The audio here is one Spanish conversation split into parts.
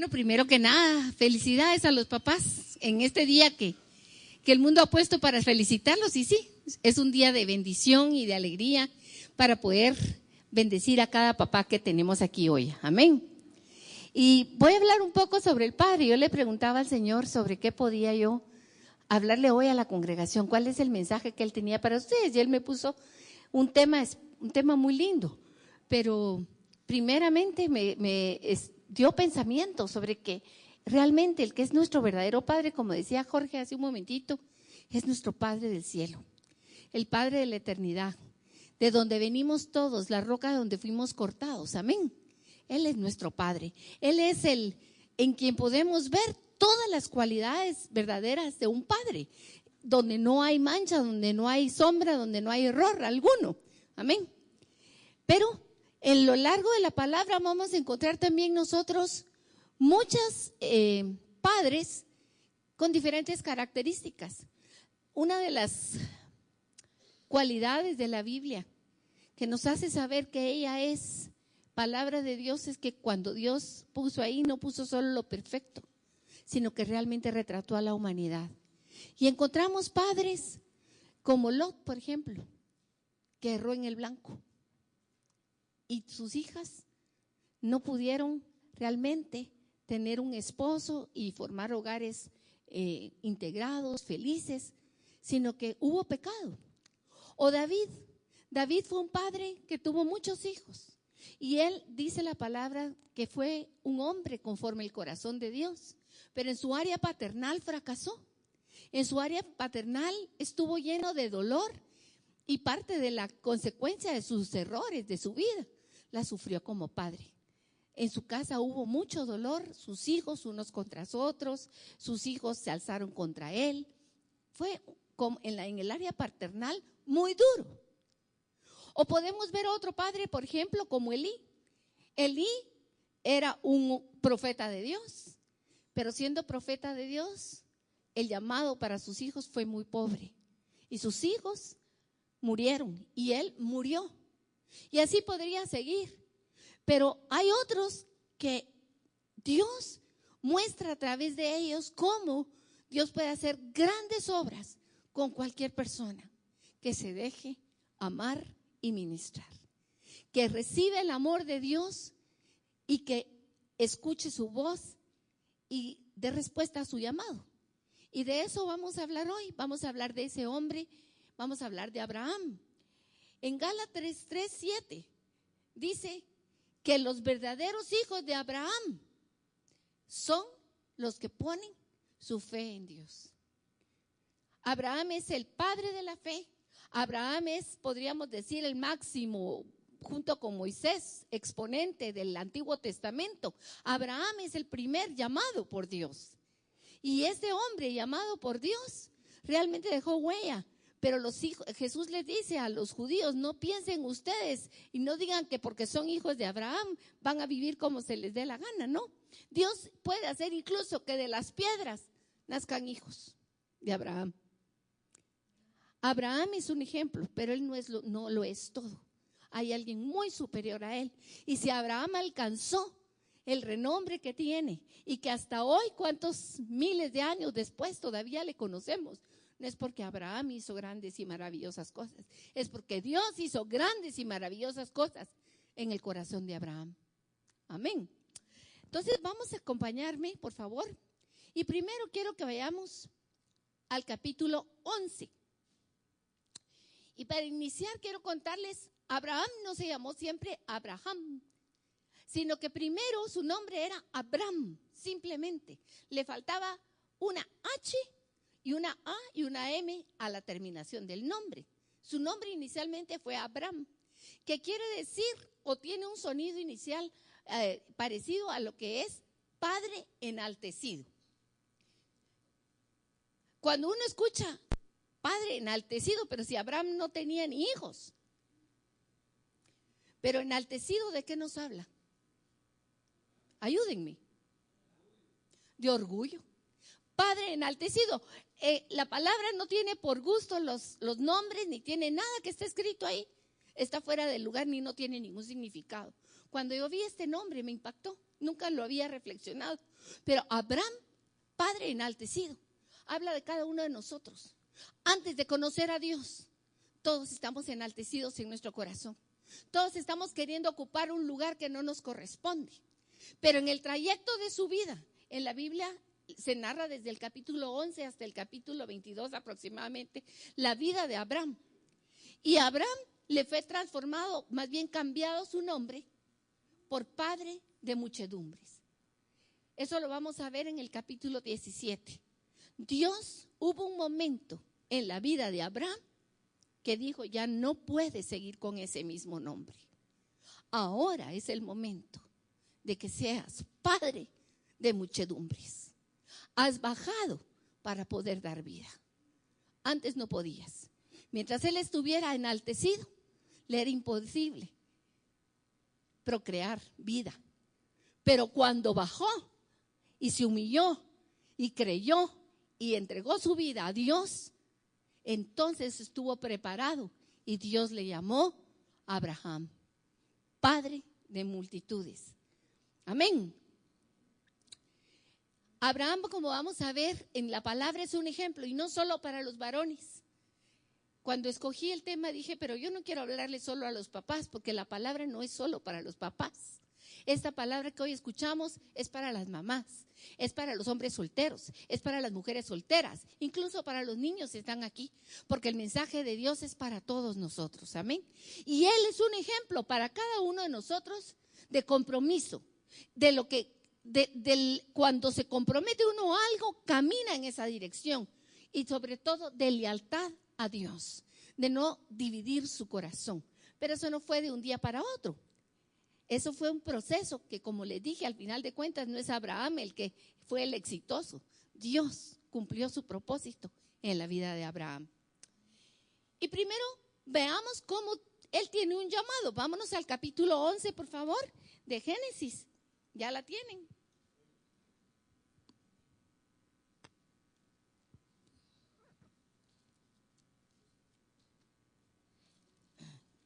Bueno, primero que nada, felicidades a los papás en este día que el mundo ha puesto para felicitarlos. Y sí, es un día de bendición y de alegría para poder bendecir a cada papá que tenemos aquí hoy. Amén. Y voy a hablar un poco sobre el Padre. Yo le preguntaba al Señor sobre qué podía yo hablarle hoy a la congregación, cuál es el mensaje que Él tenía para ustedes. Y Él me puso un tema muy lindo, pero primeramente me dio pensamiento sobre que realmente el que es nuestro verdadero Padre, como decía Jorge hace un momentito, es nuestro Padre del cielo, el Padre de la eternidad, de donde venimos todos, la roca de donde fuimos cortados. Amén. Él es nuestro Padre. Él es el en quien podemos ver todas las cualidades verdaderas de un Padre, donde no hay mancha, donde no hay sombra, donde no hay error alguno. Amén. Pero en lo largo de la palabra vamos a encontrar también nosotros muchos padres con diferentes características. Una de las cualidades de la Biblia que nos hace saber que ella es palabra de Dios es que cuando Dios puso ahí, no puso solo lo perfecto, sino que realmente retrató a la humanidad. Y encontramos padres como Lot, por ejemplo, que erró en el blanco. Y sus hijas no pudieron realmente tener un esposo y formar hogares integrados, felices, sino que hubo pecado. O David fue un padre que tuvo muchos hijos y él dice la palabra que fue un hombre conforme el corazón de Dios, pero en su área paternal fracasó. En su área paternal estuvo lleno de dolor y parte de la consecuencia de sus errores, de su vida, la sufrió como padre. En su casa hubo mucho dolor, sus hijos unos contra otros, sus hijos se alzaron contra él. Fue como en el área paternal muy duro. O podemos ver a otro padre, por ejemplo, como Elí. Elí era un profeta de Dios, pero siendo profeta de Dios, el llamado para sus hijos fue muy pobre. Y sus hijos murieron y él murió. Y así podría seguir. Pero hay otros que Dios muestra a través de ellos cómo Dios puede hacer grandes obras con cualquier persona que se deje amar y ministrar, que recibe el amor de Dios y que escuche su voz y dé respuesta a su llamado. Y de eso vamos a hablar hoy. Vamos a hablar de ese hombre, vamos a hablar de Abraham. En Gálatas 3:7 dice que los verdaderos hijos de Abraham son los que ponen su fe en Dios. Abraham es el padre de la fe. Abraham es, podríamos decir, el máximo, junto con Moisés, exponente del Antiguo Testamento. Abraham es el primer llamado por Dios. Y este hombre llamado por Dios realmente dejó huella. Pero Jesús les dice a los judíos, no piensen ustedes y no digan que porque son hijos de Abraham van a vivir como se les dé la gana, ¿no? Dios puede hacer incluso que de las piedras nazcan hijos de Abraham. Abraham es un ejemplo, pero él no lo es todo. Hay alguien muy superior a él. Y si Abraham alcanzó el renombre que tiene y que hasta hoy, cuántos miles de años después todavía le conocemos, no es porque Abraham hizo grandes y maravillosas cosas, es porque Dios hizo grandes y maravillosas cosas en el corazón de Abraham. Amén. Entonces vamos a acompañarme, por favor. Y primero quiero que vayamos al capítulo 11. Y para iniciar quiero contarles, Abraham no se llamó siempre Abraham, sino que primero su nombre era Abram, simplemente. Le faltaba una H y una A y una M a la terminación del nombre. Su nombre inicialmente fue Abram, que quiere decir o tiene un sonido inicial parecido a lo que es Padre enaltecido. Cuando uno escucha Padre enaltecido, pero si Abraham no tenía ni hijos, pero enaltecido, ¿de qué nos habla? Ayúdenme. De orgullo. Padre enaltecido. La palabra no tiene por gusto los nombres, ni tiene nada que esté escrito ahí. Está fuera del lugar ni no tiene ningún significado. Cuando yo vi este nombre me impactó, nunca lo había reflexionado. Pero Abraham, Padre enaltecido, habla de cada uno de nosotros. Antes de conocer a Dios, todos estamos enaltecidos en nuestro corazón. Todos estamos queriendo ocupar un lugar que no nos corresponde. Pero en el trayecto de su vida, en la Biblia se narra desde el capítulo 11 hasta el capítulo 22 aproximadamente, la vida de Abraham. Y a Abraham le fue transformado, más bien cambiado su nombre, por padre de muchedumbres. Eso lo vamos a ver en el capítulo 17. Dios, hubo un momento en la vida de Abraham que dijo, ya no puede seguir con ese mismo nombre. Ahora es el momento de que seas padre de muchedumbres. Has bajado para poder dar vida. Antes no podías. Mientras él estuviera enaltecido, le era imposible procrear vida. Pero cuando bajó y se humilló y creyó y entregó su vida a Dios, entonces estuvo preparado y Dios le llamó Abraham, padre de multitudes. Amén. Abraham, como vamos a ver en la palabra, es un ejemplo, y no solo para los varones. Cuando escogí el tema dije, pero yo no quiero hablarle solo a los papás, porque la palabra no es solo para los papás. Esta palabra que hoy escuchamos es para las mamás, es para los hombres solteros, es para las mujeres solteras, incluso para los niños que están aquí, porque el mensaje de Dios es para todos nosotros, amén. Y Él es un ejemplo para cada uno de nosotros de compromiso, de lo que, cuando se compromete uno a algo, camina en esa dirección, y sobre todo de lealtad a Dios, de no dividir su corazón. Pero eso no fue de un día para otro. Eso fue un proceso que, como les dije, al final de cuentas no es Abraham el que fue el exitoso. Dios cumplió su propósito en la vida de Abraham. Y primero veamos cómo él tiene un llamado. Vámonos al capítulo 11, por favor, de Génesis. ¿Ya la tienen?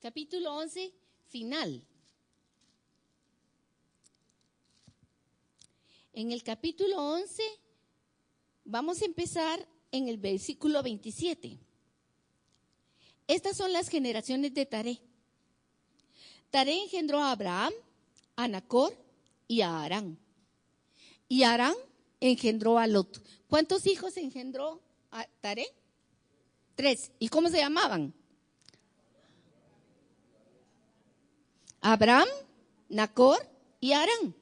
Capítulo 11, final. En el capítulo 11 vamos a empezar en el versículo 27. Estas son las generaciones de Taré. Taré engendró a Abraham, a Nacor y a Harán. Y Harán engendró a Lot. ¿Cuántos hijos engendró a Taré? 3. ¿Y cómo se llamaban? Abraham, Nacor y Harán.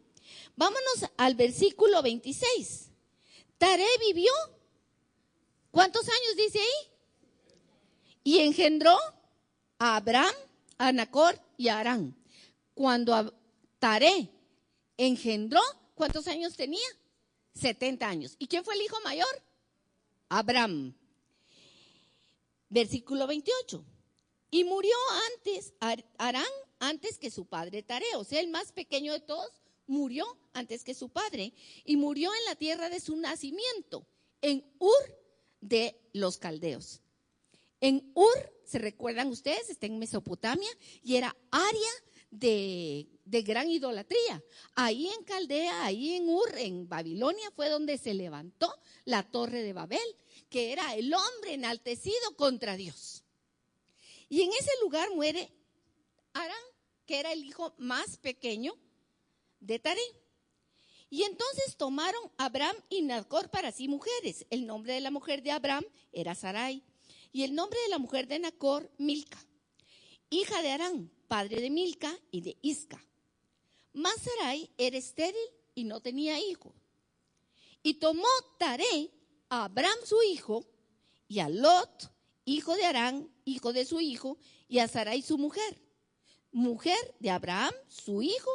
Vámonos al versículo 26. Taré vivió, ¿cuántos años dice ahí? Y engendró a Abraham, a Nacor y a Harán. Cuando Taré engendró, ¿cuántos años tenía? 70 años. ¿Y quién fue el hijo mayor? Abraham. Versículo 28. Y murió antes, Harán antes que su padre Taré, o sea, el más pequeño de todos, murió antes que su padre, y murió en la tierra de su nacimiento, en Ur de los caldeos. En Ur, ¿se recuerdan ustedes? Está en Mesopotamia, y era área de gran idolatría. Ahí en Caldea, ahí en Ur, en Babilonia, fue donde se levantó la torre de Babel, que era el hombre enaltecido contra Dios. Y en ese lugar muere Harán, que era el hijo más pequeño de Taré. Y entonces tomaron Abraham y Nacor para sí mujeres. El nombre de la mujer de Abraham era Sarai, y el nombre de la mujer de Nacor, Milca, hija de Harán, padre de Milca y de Isca. Mas Sarai era estéril y no tenía hijo. Y tomó Taré a Abraham su hijo, y a Lot, hijo de Harán, hijo de su hijo, y a Sarai su mujer, mujer de Abraham su hijo,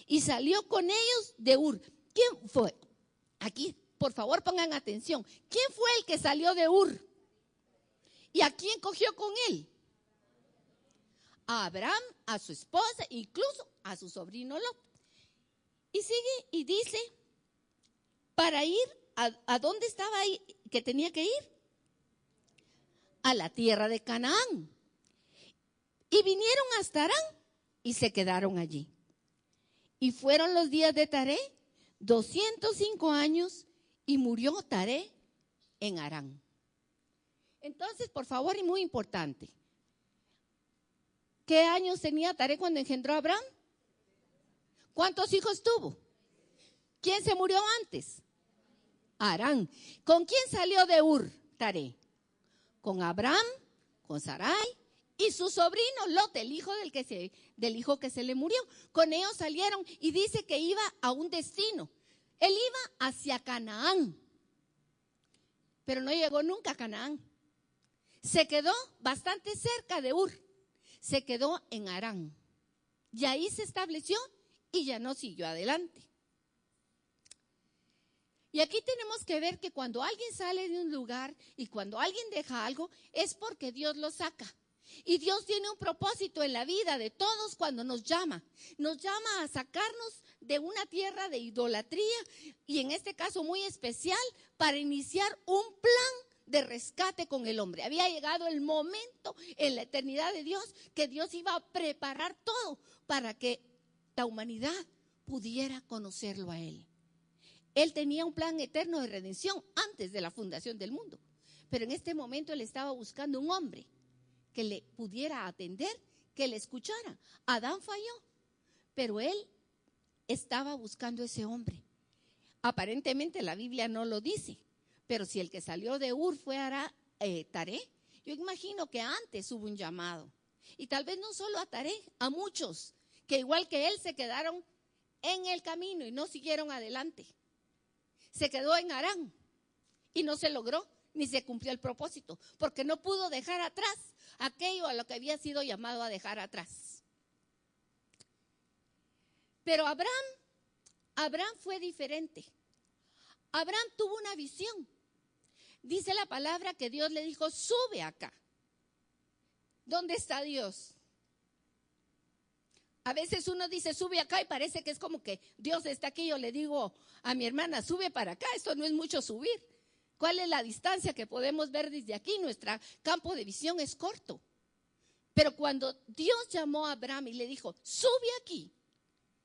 y salió con ellos de Ur. ¿Quién fue? Aquí, por favor, pongan atención. ¿Quién fue el que salió de Ur? ¿Y a quién cogió con él? A Abraham, a su esposa, incluso a su sobrino Lot. Y sigue y dice, para ir, ¿a dónde estaba ahí que tenía que ir? A la tierra de Canaán. Y vinieron hasta Harán y se quedaron allí. Y fueron los días de Taré 205 años y murió Taré en Harán. Entonces, por favor, y muy importante, ¿qué años tenía Taré cuando engendró a Abraham? ¿Cuántos hijos tuvo? ¿Quién se murió antes? Harán. ¿Con quién salió de Ur, Taré? Con Abraham, con Sarai y su sobrino Lot, el hijo del hijo que se le murió. Con ellos salieron y dice que iba a un destino. Él iba hacia Canaán, pero no llegó nunca a Canaán. Se quedó bastante cerca de Ur, se quedó en Harán. Y ahí se estableció y ya no siguió adelante. Y aquí tenemos que ver que cuando alguien sale de un lugar y cuando alguien deja algo, es porque Dios lo saca. Y Dios tiene un propósito en la vida de todos cuando nos llama. Nos llama a sacarnos de una tierra de idolatría y en este caso muy especial para iniciar un plan de rescate con el hombre. Había llegado el momento en la eternidad de Dios que Dios iba a preparar todo para que la humanidad pudiera conocerlo a Él. Él tenía un plan eterno de redención antes de la fundación del mundo, pero en este momento Él estaba buscando un hombre que le pudiera atender, que le escuchara. Adán falló, pero Él estaba buscando ese hombre. Aparentemente la Biblia no lo dice, pero si el que salió de Ur fue Taré, yo imagino que antes hubo un llamado. Y tal vez no solo a Taré, a muchos, que igual que él se quedaron en el camino y no siguieron adelante. Se quedó en Harán y no se logró ni se cumplió el propósito, porque no pudo dejar atrás aquello a lo que había sido llamado a dejar atrás. Pero Abraham fue diferente. Abraham tuvo una visión. Dice la palabra que Dios le dijo, sube acá. ¿Dónde está Dios? A veces uno dice, sube acá y parece que es como que Dios está aquí. Yo le digo a mi hermana, sube para acá, esto no es mucho subir. ¿Cuál es la distancia que podemos ver desde aquí? Nuestro campo de visión es corto. Pero cuando Dios llamó a Abraham y le dijo, sube aquí,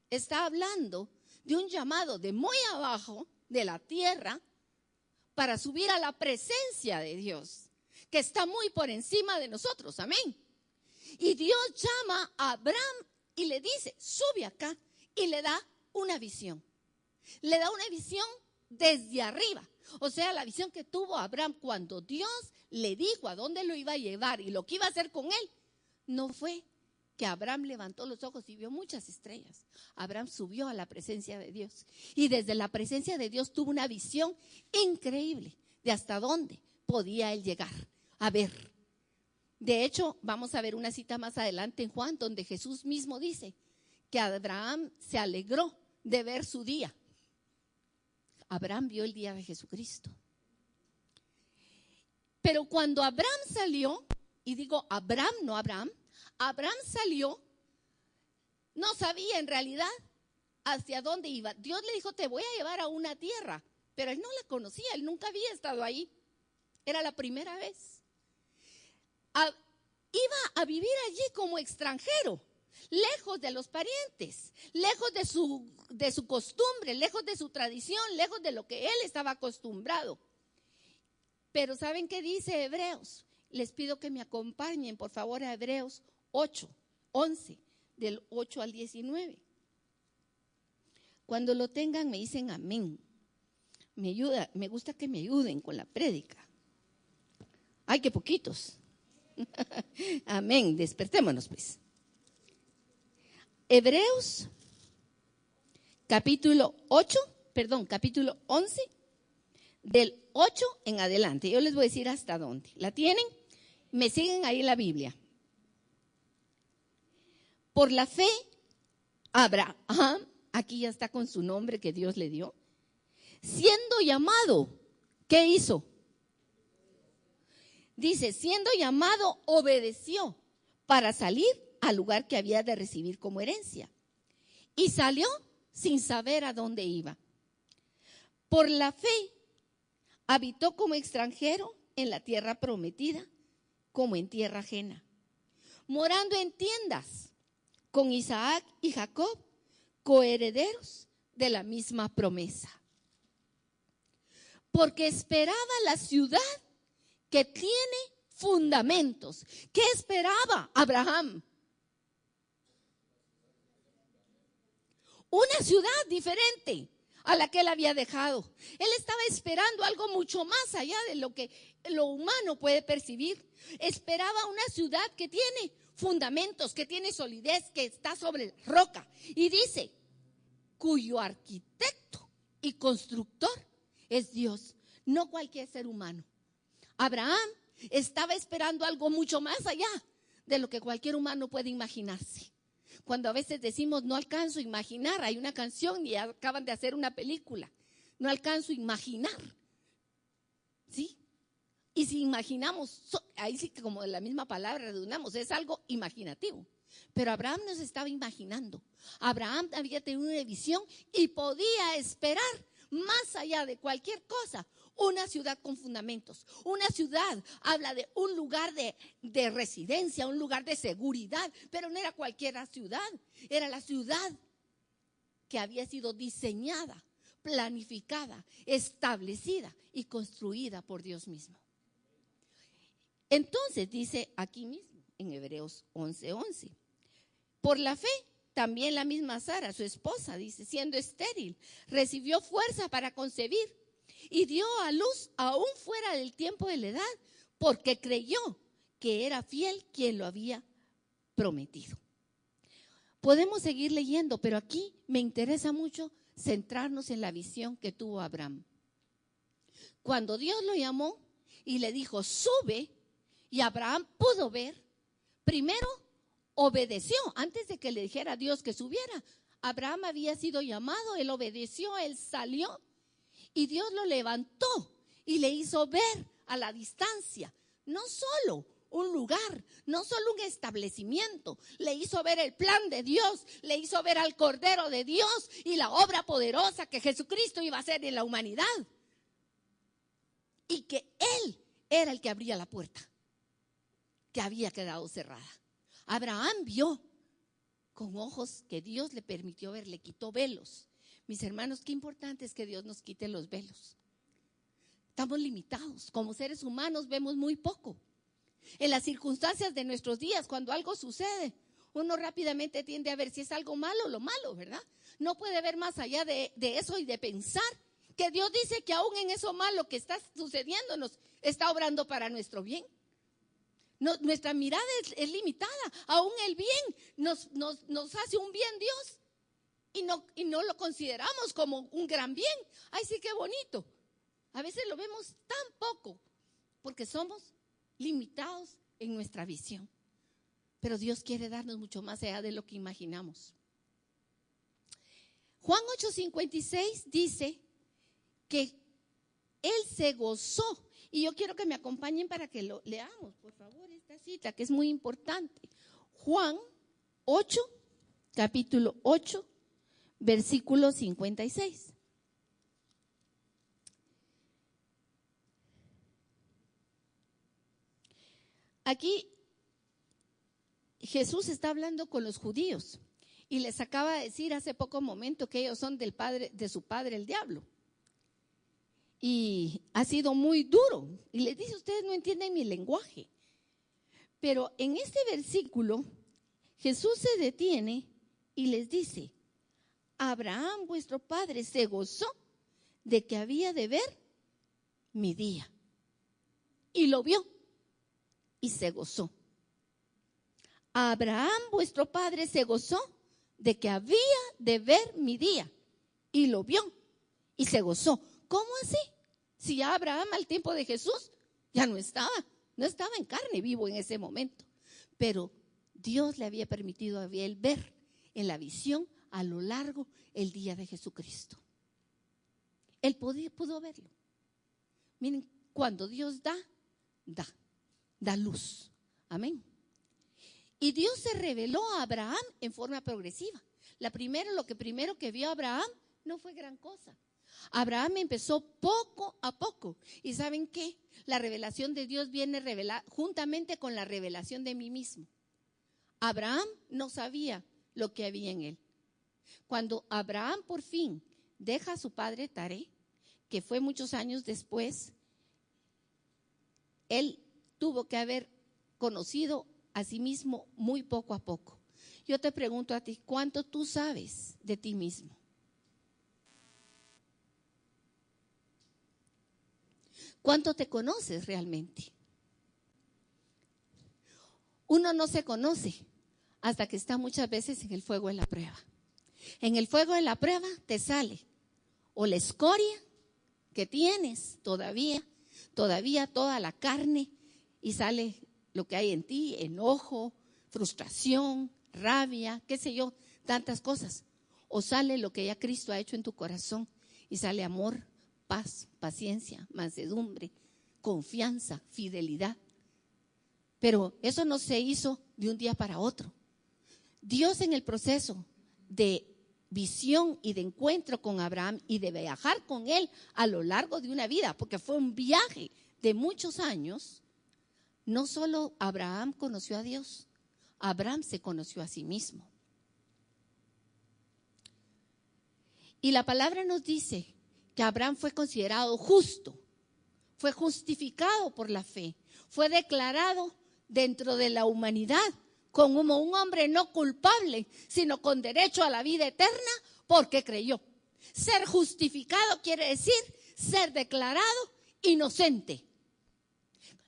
está hablando de un llamado de muy abajo de la tierra para subir a la presencia de Dios, que está muy por encima de nosotros, amén. Y Dios llama a Abraham y le dice, sube acá, y le da una visión. Le da una visión desde arriba. O sea, la visión que tuvo Abraham cuando Dios le dijo a dónde lo iba a llevar y lo que iba a hacer con él, no fue que Abraham levantó los ojos y vio muchas estrellas. Abraham subió a la presencia de Dios y desde la presencia de Dios tuvo una visión increíble de hasta dónde podía él llegar a ver. De hecho, vamos a ver una cita más adelante en Juan, donde Jesús mismo dice que Abraham se alegró de ver su día. Abraham vio el día de Jesucristo. Pero cuando Abraham salió, y digo Abraham, no Abraham salió, no sabía en realidad hacia dónde iba. Dios le dijo, te voy a llevar a una tierra, pero él no la conocía, él nunca había estado ahí. Era la primera vez. Iba a vivir allí como extranjero, lejos de los parientes, lejos de su costumbre, lejos de su tradición, lejos de lo que él estaba acostumbrado. Pero ¿saben qué dice Hebreos? Les pido que me acompañen, por favor, a Hebreos 8:11, del 8 al 19. Cuando lo tengan me dicen amén. Me gusta que me ayuden con la prédica. Ay, qué poquitos. Amén, despertémonos pues. Hebreos capítulo 11, del 8 en adelante. Yo les voy a decir hasta dónde. ¿La tienen? Me siguen ahí en la Biblia. Por la fe, Abraham, aquí ya está con su nombre que Dios le dio, siendo llamado, ¿qué hizo? Dice, siendo llamado, obedeció para salir al lugar que había de recibir como herencia. Y salió sin saber a dónde iba. Por la fe, habitó como extranjero en la tierra prometida, como en tierra ajena, morando en tiendas con Isaac y Jacob, coherederos de la misma promesa. Porque esperaba la ciudad que tiene fundamentos. ¿Qué esperaba Abraham? Una ciudad diferente a la que él había dejado. Él estaba esperando algo mucho más allá de lo que lo humano puede percibir. Esperaba una ciudad que tiene fundamentos, que tiene solidez, que está sobre roca. Y dice, cuyo arquitecto y constructor es Dios, no cualquier ser humano. Abraham estaba esperando algo mucho más allá de lo que cualquier humano puede imaginarse. Cuando a veces decimos no alcanzo a imaginar, hay una canción y acaban de hacer una película, no alcanzo a imaginar, ¿sí? Y si imaginamos, ahí sí que como de la misma palabra redundamos, es algo imaginativo. Pero Abraham no se estaba imaginando. Abraham había tenido una visión y podía esperar más allá de cualquier cosa una ciudad con fundamentos. Una ciudad habla de un lugar de residencia, un lugar de seguridad, pero no era cualquier ciudad, era la ciudad que había sido diseñada, planificada, establecida y construida por Dios mismo. Entonces dice aquí mismo en Hebreos 11:11, por la fe también la misma Sara, su esposa, dice, siendo estéril, recibió fuerza para concebir y dio a luz aún fuera del tiempo de la edad, porque creyó que era fiel quien lo había prometido. Podemos seguir leyendo, pero aquí me interesa mucho centrarnos en la visión que tuvo Abraham. Cuando Dios lo llamó y le dijo, sube, y Abraham pudo ver, primero obedeció, antes de que le dijera a Dios que subiera. Abraham había sido llamado, él obedeció, él salió y Dios lo levantó y le hizo ver a la distancia, no solo un lugar, no solo un establecimiento, le hizo ver el plan de Dios, le hizo ver al Cordero de Dios y la obra poderosa que Jesucristo iba a hacer en la humanidad. Y que Él era el que abría la puerta, que había quedado cerrada. Abraham vio con ojos que Dios le permitió ver, le quitó velos. Mis hermanos, qué importante es que Dios nos quite los velos. Estamos limitados, como seres humanos vemos muy poco. En las circunstancias de nuestros días, cuando algo sucede, uno rápidamente tiende a ver si es algo malo, lo malo, ¿verdad? No puede ver más allá de eso y de pensar que Dios dice que aún en eso malo que está sucediendo nos está obrando para nuestro bien. No, nuestra mirada es limitada. Aún el bien nos hace un bien Dios y no lo consideramos como un gran bien. Ay, sí, qué bonito. A veces lo vemos tan poco porque somos limitados en nuestra visión. Pero Dios quiere darnos mucho más allá de lo que imaginamos. Juan 8:56 dice que Él se gozó. Y yo quiero que me acompañen para que lo leamos, por favor, esta cita que es muy importante. Juan 8, capítulo 8, versículo 56. Aquí Jesús está hablando con los judíos y les acaba de decir hace poco momento que ellos son de su padre el diablo. Y ha sido muy duro. Y les dice, ustedes no entienden mi lenguaje. Pero en este versículo, Jesús se detiene y les dice, Abraham, vuestro padre, se gozó de que había de ver mi día. Y lo vio y se gozó. Abraham, vuestro padre, se gozó de que había de ver mi día. Y lo vio y se gozó. ¿Cómo así? Si ya Abraham al tiempo de Jesús ya no estaba en carne vivo en ese momento. Pero Dios le había permitido a él ver en la visión a lo largo el día de Jesucristo. Él pudo verlo. Miren, cuando Dios da luz. Amén. Y Dios se reveló a Abraham en forma progresiva. Lo que primero que vio Abraham no fue gran cosa. Abraham empezó poco a poco. ¿Y saben qué? La revelación de Dios viene revelada juntamente con la revelación de mí mismo. Abraham no sabía lo que había en él. Cuando Abraham por fin deja a su padre Taré, que fue muchos años después, él tuvo que haber conocido a sí mismo muy poco a poco. Yo te pregunto a ti, ¿cuánto tú sabes de ti mismo? ¿Cuánto te conoces realmente? Uno no se conoce hasta que está muchas veces en el fuego de la prueba. En el fuego de la prueba te sale o la escoria que tienes todavía toda la carne, y sale lo que hay en ti: enojo, frustración, rabia, qué sé yo, tantas cosas. O sale lo que ya Cristo ha hecho en tu corazón y sale amor, paz, paciencia, mansedumbre, confianza, fidelidad. Pero eso no se hizo de un día para otro. Dios, en el proceso de visión y de encuentro con Abraham y de viajar con él a lo largo de una vida, porque fue un viaje de muchos años, no solo Abraham conoció a Dios, Abraham se conoció a sí mismo. Y la palabra nos dice que Abraham fue considerado justo, fue justificado por la fe, fue declarado dentro de la humanidad como un hombre no culpable, sino con derecho a la vida eterna, porque creyó. Ser justificado quiere decir ser declarado inocente.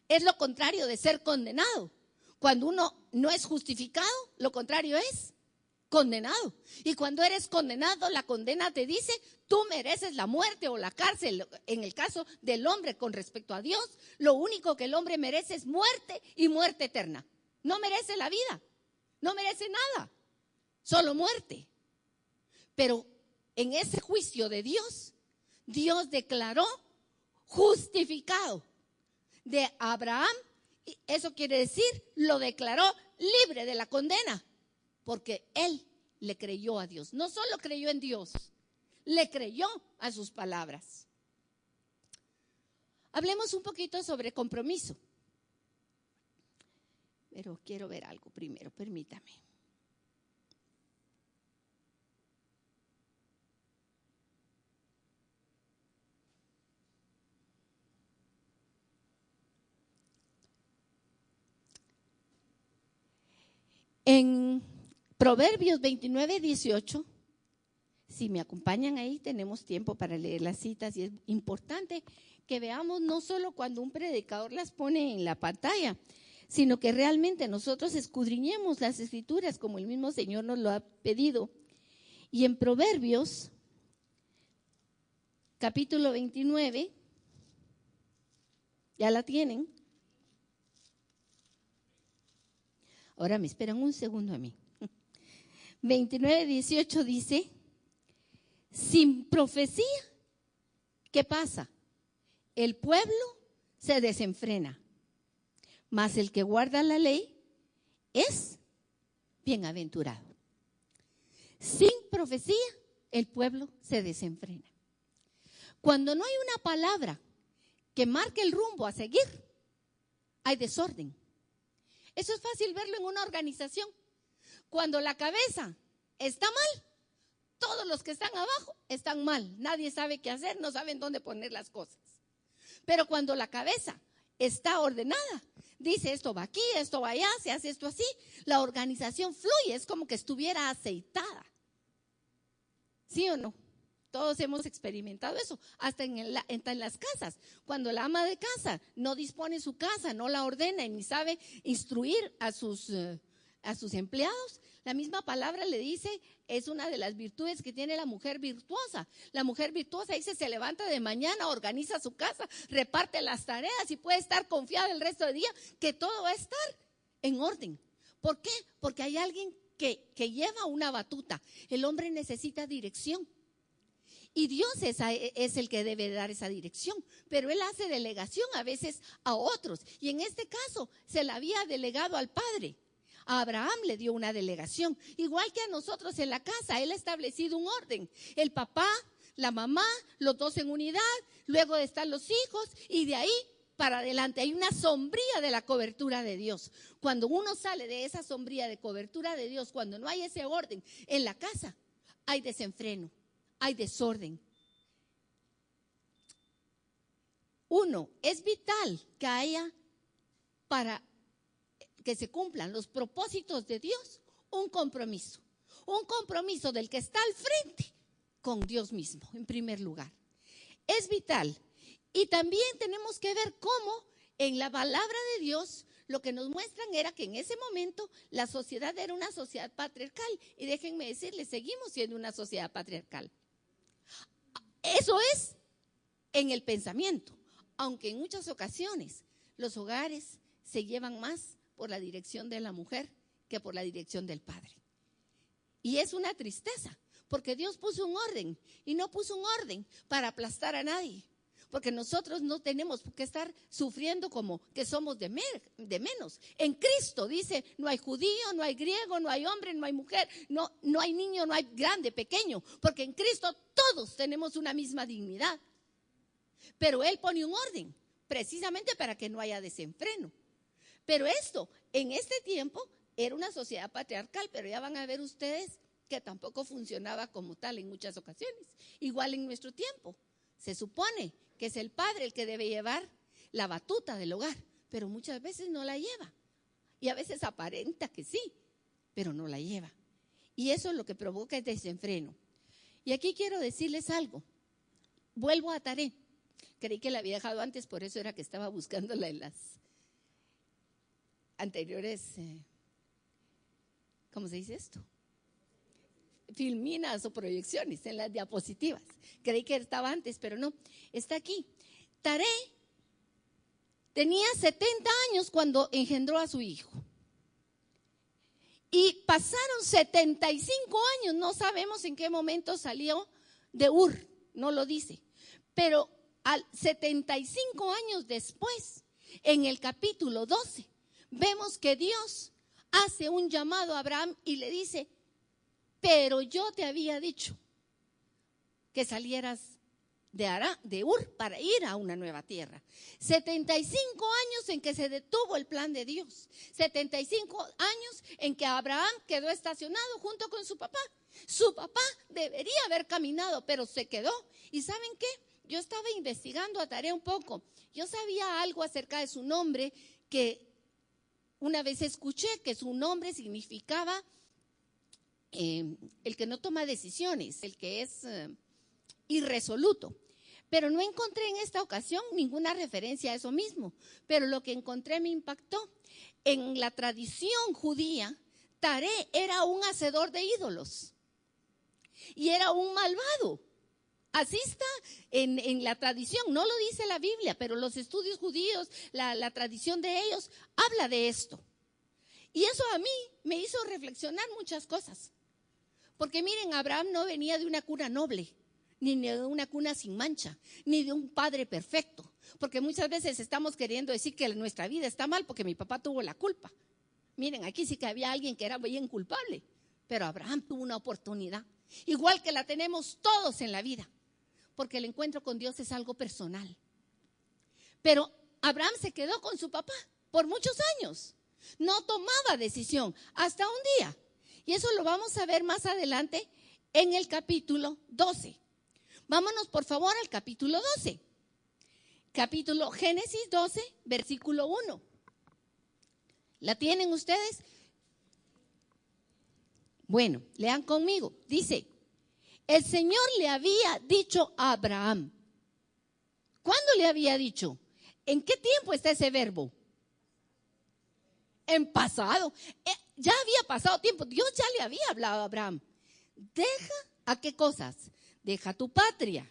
Es lo contrario de ser condenado. Cuando uno no es justificado, lo contrario es condenado. Y cuando eres condenado, la condena te dice: tú mereces la muerte o la cárcel. En el caso del hombre con respecto a Dios, lo único que el hombre merece es muerte, y muerte eterna. No merece la vida, no merece nada, solo muerte. Pero en ese juicio de Dios, Dios declaró justificado de Abraham. Eso quiere decir, lo declaró libre de la condena, porque él le creyó a Dios. No solo creyó en Dios, le creyó a sus palabras. Hablemos un poquito sobre compromiso. Pero quiero ver algo primero, permítame. En Proverbios 29:18, si me acompañan ahí, tenemos tiempo para leer las citas, y es importante que veamos no solo cuando un predicador las pone en la pantalla, sino que realmente nosotros escudriñemos las escrituras como el mismo Señor nos lo ha pedido. Y en Proverbios, capítulo 29, ¿ya la tienen? Ahora me esperan un segundo a mí. 29:18 dice: sin profecía, ¿qué pasa? El pueblo se desenfrena, mas el que guarda la ley es bienaventurado. Sin profecía, el pueblo se desenfrena. Cuando no hay una palabra que marque el rumbo a seguir, hay desorden. Eso es fácil verlo en una organización. Cuando la cabeza está mal, todos los que están abajo están mal. Nadie sabe qué hacer, no saben dónde poner las cosas. Pero cuando la cabeza está ordenada, dice: esto va aquí, esto va allá, se hace esto así, la organización fluye, es como que estuviera aceitada. ¿Sí o no? Todos hemos experimentado eso, hasta en las casas. Cuando la ama de casa no dispone su casa, no la ordena y ni sabe instruir a sus empleados, la misma palabra le dice, es una de las virtudes que tiene la mujer virtuosa. La mujer virtuosa dice: se levanta de mañana, organiza su casa, reparte las tareas y puede estar confiada el resto del día que todo va a estar en orden. ¿Por qué? Porque hay alguien que lleva una batuta. El hombre necesita dirección. Y Dios es el que debe dar esa dirección, pero Él hace delegación a veces a otros. Y en este caso se la había delegado al padre. A Abraham le dio una delegación, igual que a nosotros en la casa. Él ha establecido un orden. El papá, la mamá, los dos en unidad, luego están los hijos, y de ahí para adelante hay una sombría de la cobertura de Dios. Cuando uno sale de esa sombría de cobertura de Dios, cuando no hay ese orden en la casa, hay desenfreno, hay desorden. Uno, es vital que haya, para que se cumplan los propósitos de Dios, un compromiso del que está al frente con Dios mismo, en primer lugar. Es vital. Y también tenemos que ver cómo en la palabra de Dios lo que nos muestran era que en ese momento la sociedad era una sociedad patriarcal. Y déjenme decirles, seguimos siendo una sociedad patriarcal. Eso es en el pensamiento, aunque en muchas ocasiones los hogares se llevan más por la dirección de la mujer que por la dirección del padre. Y es una tristeza, porque Dios puso un orden y no puso un orden para aplastar a nadie. Porque nosotros no tenemos que estar sufriendo como que somos de menos. En Cristo dice, no hay judío, no hay griego, no hay hombre, no hay mujer, no hay niño, no hay grande, pequeño. Porque en Cristo todos tenemos una misma dignidad. Pero Él pone un orden, precisamente para que no haya desenfreno. Pero esto, en este tiempo, era una sociedad patriarcal, pero ya van a ver ustedes que tampoco funcionaba como tal en muchas ocasiones. Igual en nuestro tiempo. Se supone que es el padre el que debe llevar la batuta del hogar, pero muchas veces no la lleva. Y a veces aparenta que sí, pero no la lleva. Y eso es lo que provoca el desenfreno. Y aquí quiero decirles algo. Vuelvo a Taré. Creí que la había dejado antes, por eso era que estaba buscándola en las anteriores, ¿cómo se dice esto? Filminas o proyecciones, en las diapositivas. Creí que estaba antes, pero no, está aquí. Taré tenía 70 años cuando engendró a su hijo. Y pasaron 75 años, no sabemos en qué momento salió de Ur, no lo dice. Pero 75 años después, en el capítulo 12, vemos que Dios hace un llamado a Abraham y le dice: pero yo te había dicho que salieras de Ur para ir a una nueva tierra. 75 años en que se detuvo el plan de Dios. 75 años en que Abraham quedó estacionado junto con su papá. Su papá debería haber caminado, pero se quedó. ¿Y saben qué? Yo estaba investigando a Taré un poco. Yo sabía algo acerca de su nombre, que una vez escuché que su nombre significaba el que no toma decisiones, el que es irresoluto. Pero no encontré en esta ocasión ninguna referencia a eso mismo. Pero lo que encontré me impactó. En la tradición judía, Taré era un hacedor de ídolos y era un malvado. Así está en la tradición, no lo dice la Biblia, pero los estudios judíos, la tradición de ellos habla de esto. Y eso a mí me hizo reflexionar muchas cosas. Porque miren, Abraham no venía de una cuna noble, ni de una cuna sin mancha, ni de un padre perfecto. Porque muchas veces estamos queriendo decir que nuestra vida está mal porque mi papá tuvo la culpa. Miren, aquí sí que había alguien que era bien culpable, pero Abraham tuvo una oportunidad, igual que la tenemos todos en la vida, porque el encuentro con Dios es algo personal. Pero Abraham se quedó con su papá por muchos años, no tomaba decisión hasta un día. Y eso lo vamos a ver más adelante en el capítulo 12. Vámonos por favor al capítulo 12. Capítulo Génesis 12, versículo 1. ¿La tienen ustedes? Bueno, lean conmigo. Dice: el Señor le había dicho a Abraham. ¿Cuándo le había dicho? ¿En qué tiempo está ese verbo? En pasado. Ya había pasado tiempo. Dios ya le había hablado a Abraham. Deja, ¿a qué cosas? Deja a tu patria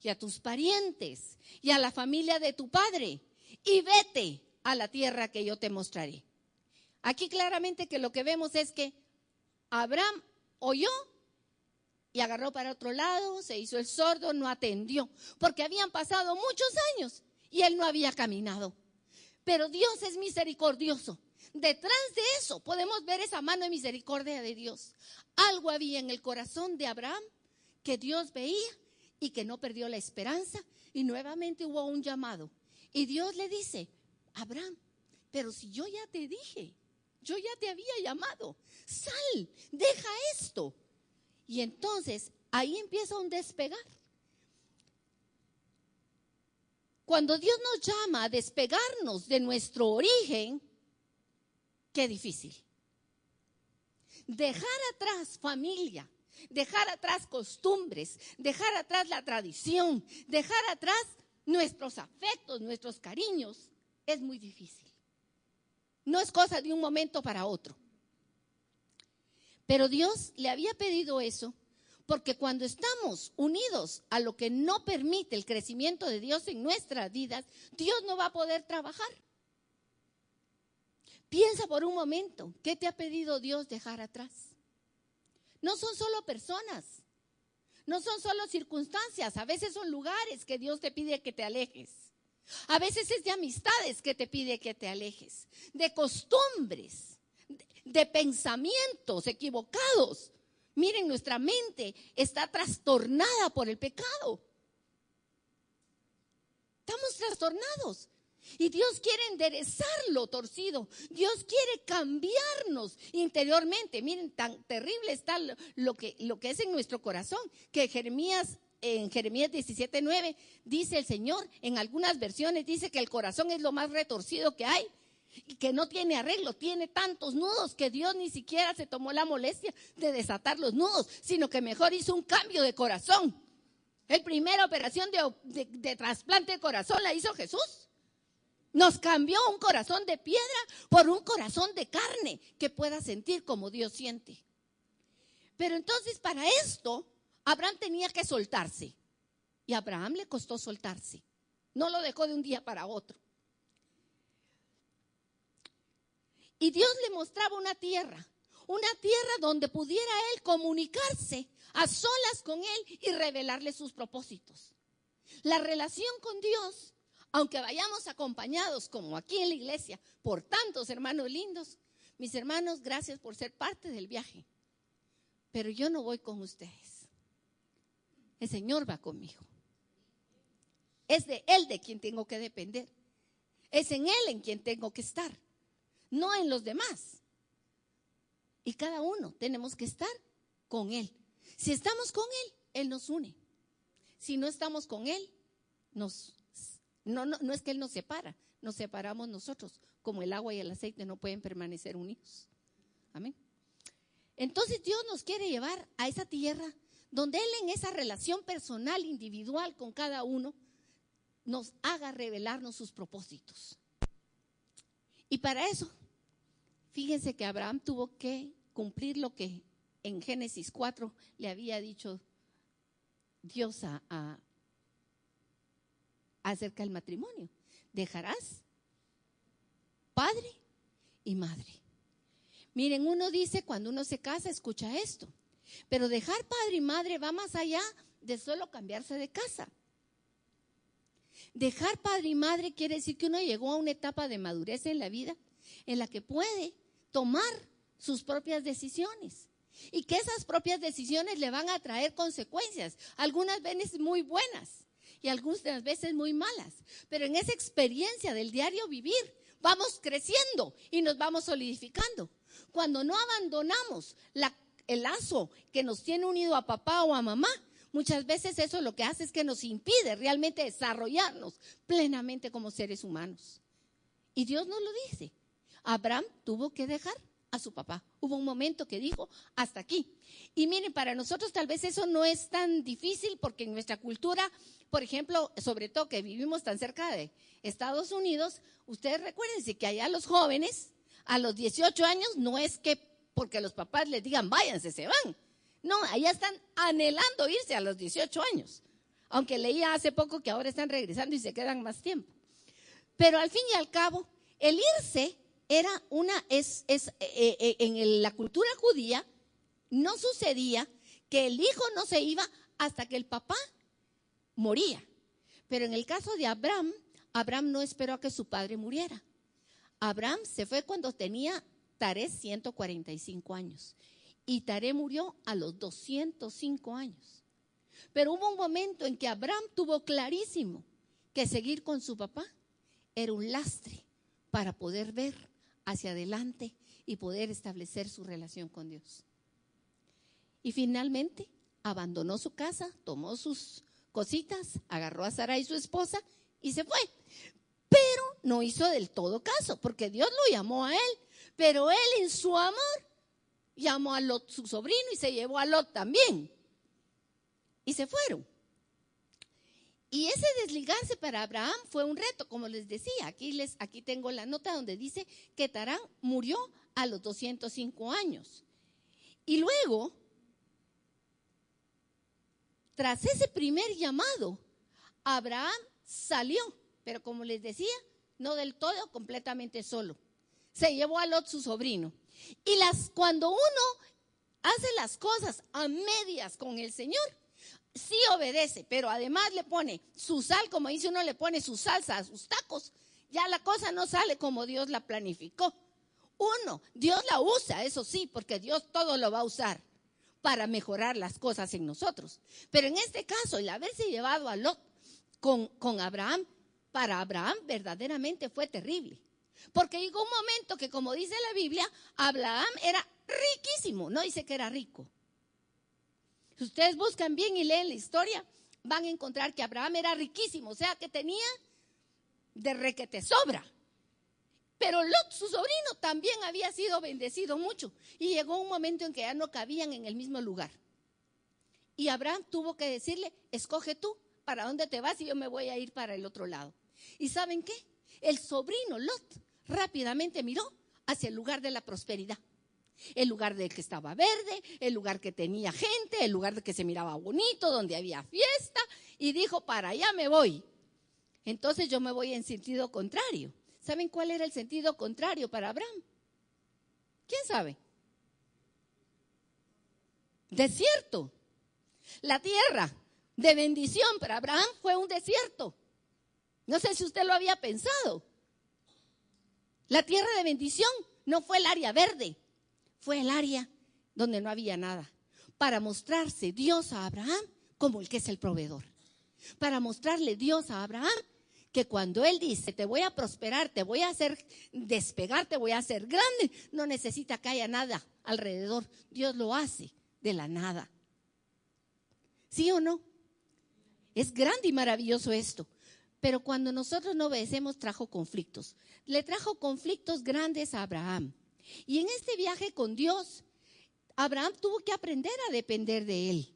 y a tus parientes y a la familia de tu padre y vete a la tierra que yo te mostraré. Aquí claramente que lo que vemos es que Abraham oyó y agarró para otro lado, se hizo el sordo, no atendió, porque habían pasado muchos años y él no había caminado. Pero Dios es misericordioso. Detrás de eso podemos ver esa mano de misericordia de Dios. Algo había en el corazón de Abraham que Dios veía y que no perdió la esperanza, y nuevamente hubo un llamado. Y Dios le dice: Abraham, pero si yo ya te dije, yo ya te había llamado, sal, deja esto. Y entonces ahí empieza un despegar. Cuando Dios nos llama a despegarnos de nuestro origen, qué difícil. Dejar atrás familia, dejar atrás costumbres, dejar atrás la tradición, dejar atrás nuestros afectos, nuestros cariños, es muy difícil. No es cosa de un momento para otro. Pero Dios le había pedido eso porque cuando estamos unidos a lo que no permite el crecimiento de Dios en nuestras vidas, Dios no va a poder trabajar. Piensa por un momento, ¿qué te ha pedido Dios dejar atrás? No son solo personas, no son solo circunstancias, a veces son lugares que Dios te pide que te alejes. A veces es de amistades que te pide que te alejes, de costumbres, de pensamientos equivocados. Miren, nuestra mente está trastornada por el pecado. Estamos trastornados. Y Dios quiere enderezar lo torcido. Dios quiere cambiarnos interiormente. Miren, tan terrible está lo que es en nuestro corazón, que en Jeremías 17:9 dice el Señor, en algunas versiones dice que el corazón es lo más retorcido que hay y que no tiene arreglo, tiene tantos nudos que Dios ni siquiera se tomó la molestia de desatar los nudos, sino que mejor hizo un cambio de corazón. La primera operación de trasplante de corazón la hizo Jesús. Nos cambió un corazón de piedra por un corazón de carne que pueda sentir como Dios siente. Pero entonces para esto Abraham tenía que soltarse. Y a Abraham le costó soltarse. No lo dejó de un día para otro. Y Dios le mostraba una tierra donde pudiera él comunicarse a solas con él y revelarle sus propósitos. La relación con Dios, aunque vayamos acompañados como aquí en la iglesia por tantos hermanos lindos, mis hermanos, gracias por ser parte del viaje, pero yo no voy con ustedes. El Señor va conmigo. Es de Él de quien tengo que depender. Es en Él en quien tengo que estar, no en los demás. Y cada uno tenemos que estar con Él. Si estamos con Él, Él nos une. Si no estamos con Él, no es que Él nos separa, nos separamos nosotros, como el agua y el aceite no pueden permanecer unidos. Amén. Entonces Dios nos quiere llevar a esa tierra donde Él en esa relación personal, individual con cada uno, nos haga revelarnos sus propósitos. Y para eso, fíjense que Abraham tuvo que cumplir lo que en Génesis 4 le había dicho Dios acerca del matrimonio. Dejarás padre y madre. Miren, uno dice cuando uno se casa, escucha esto, pero dejar padre y madre va más allá de solo cambiarse de casa. Dejar padre y madre quiere decir que uno llegó a una etapa de madurez en la vida en la que puede tomar sus propias decisiones y que esas propias decisiones le van a traer consecuencias, algunas veces muy buenas y algunas veces muy malas, pero en esa experiencia del diario vivir vamos creciendo y nos vamos solidificando. Cuando no abandonamos el lazo que nos tiene unido a papá o a mamá, muchas veces eso lo que hace es que nos impide realmente desarrollarnos plenamente como seres humanos. Y Dios nos lo dice. Abraham tuvo que dejar a su papá. Hubo un momento que dijo, hasta aquí. Y miren, para nosotros tal vez eso no es tan difícil porque en nuestra cultura, por ejemplo, sobre todo que vivimos tan cerca de Estados Unidos, ustedes recuérdense que allá los jóvenes a los 18 años no es que porque los papás les digan váyanse, se van. No, allá están anhelando irse a los 18 años. Aunque leía hace poco que ahora están regresando y se quedan más tiempo. Pero al fin y al cabo, el irse era en la cultura judía no sucedía que el hijo no se iba hasta que el papá moría. Pero en el caso de Abraham, Abraham no esperó a que su padre muriera. Abraham se fue cuando tenía Taré 145 años y Taré murió a los 205 años. Pero hubo un momento en que Abraham tuvo clarísimo que seguir con su papá era un lastre para poder ver hacia adelante y poder establecer su relación con Dios. Y finalmente abandonó su casa, tomó sus cositas, agarró a Sarai, su esposa, y se fue. Pero no hizo del todo caso, porque Dios lo llamó a él. Pero él en su amor llamó a Lot, su sobrino, y se llevó a Lot también. Y se fueron. Y ese desligarse para Abraham fue un reto, como les decía. Aquí tengo la nota donde dice que Tarán murió a los 205 años. Y luego, tras ese primer llamado, Abraham salió, pero como les decía, no del todo, completamente solo. Se llevó a Lot, su sobrino. Y cuando uno hace las cosas a medias con el Señor, sí obedece, pero además le pone su sal, como dice uno, le pone su salsa a sus tacos, ya la cosa no sale como Dios la planificó. Dios la usa, eso sí, porque Dios todo lo va a usar para mejorar las cosas en nosotros. Pero en este caso, el haberse llevado a Lot con Abraham, para Abraham verdaderamente fue terrible. Porque llegó un momento que, como dice la Biblia, Abraham era riquísimo, no dice que era rico. Si ustedes buscan bien y leen la historia, van a encontrar que Abraham era riquísimo, o sea que tenía de requete sobra. Pero Lot, su sobrino, también había sido bendecido mucho. Y llegó un momento en que ya no cabían en el mismo lugar. Y Abraham tuvo que decirle, escoge tú para dónde te vas y yo me voy a ir para el otro lado. ¿Y saben qué? El sobrino Lot rápidamente miró hacia el lugar de la prosperidad. El lugar del que estaba verde, el lugar que tenía gente, el lugar de que se miraba bonito, donde había fiesta, y dijo, para allá me voy. Entonces yo me voy en sentido contrario. ¿Saben cuál era el sentido contrario para Abraham? ¿Quién sabe? Desierto. La tierra de bendición para Abraham fue un desierto. No sé si usted lo había pensado. La tierra de bendición no fue el área verde. Fue el área donde no había nada, para mostrarse Dios a Abraham como el que es el proveedor. Para mostrarle Dios a Abraham que cuando Él dice, te voy a prosperar, te voy a hacer despegar, te voy a hacer grande, no necesita que haya nada alrededor. Dios lo hace de la nada. ¿Sí o no? Es grande y maravilloso esto. Pero cuando nosotros no obedecemos, trajo conflictos. Le trajo conflictos grandes a Abraham. Y en este viaje con Dios, Abraham tuvo que aprender a depender de Él.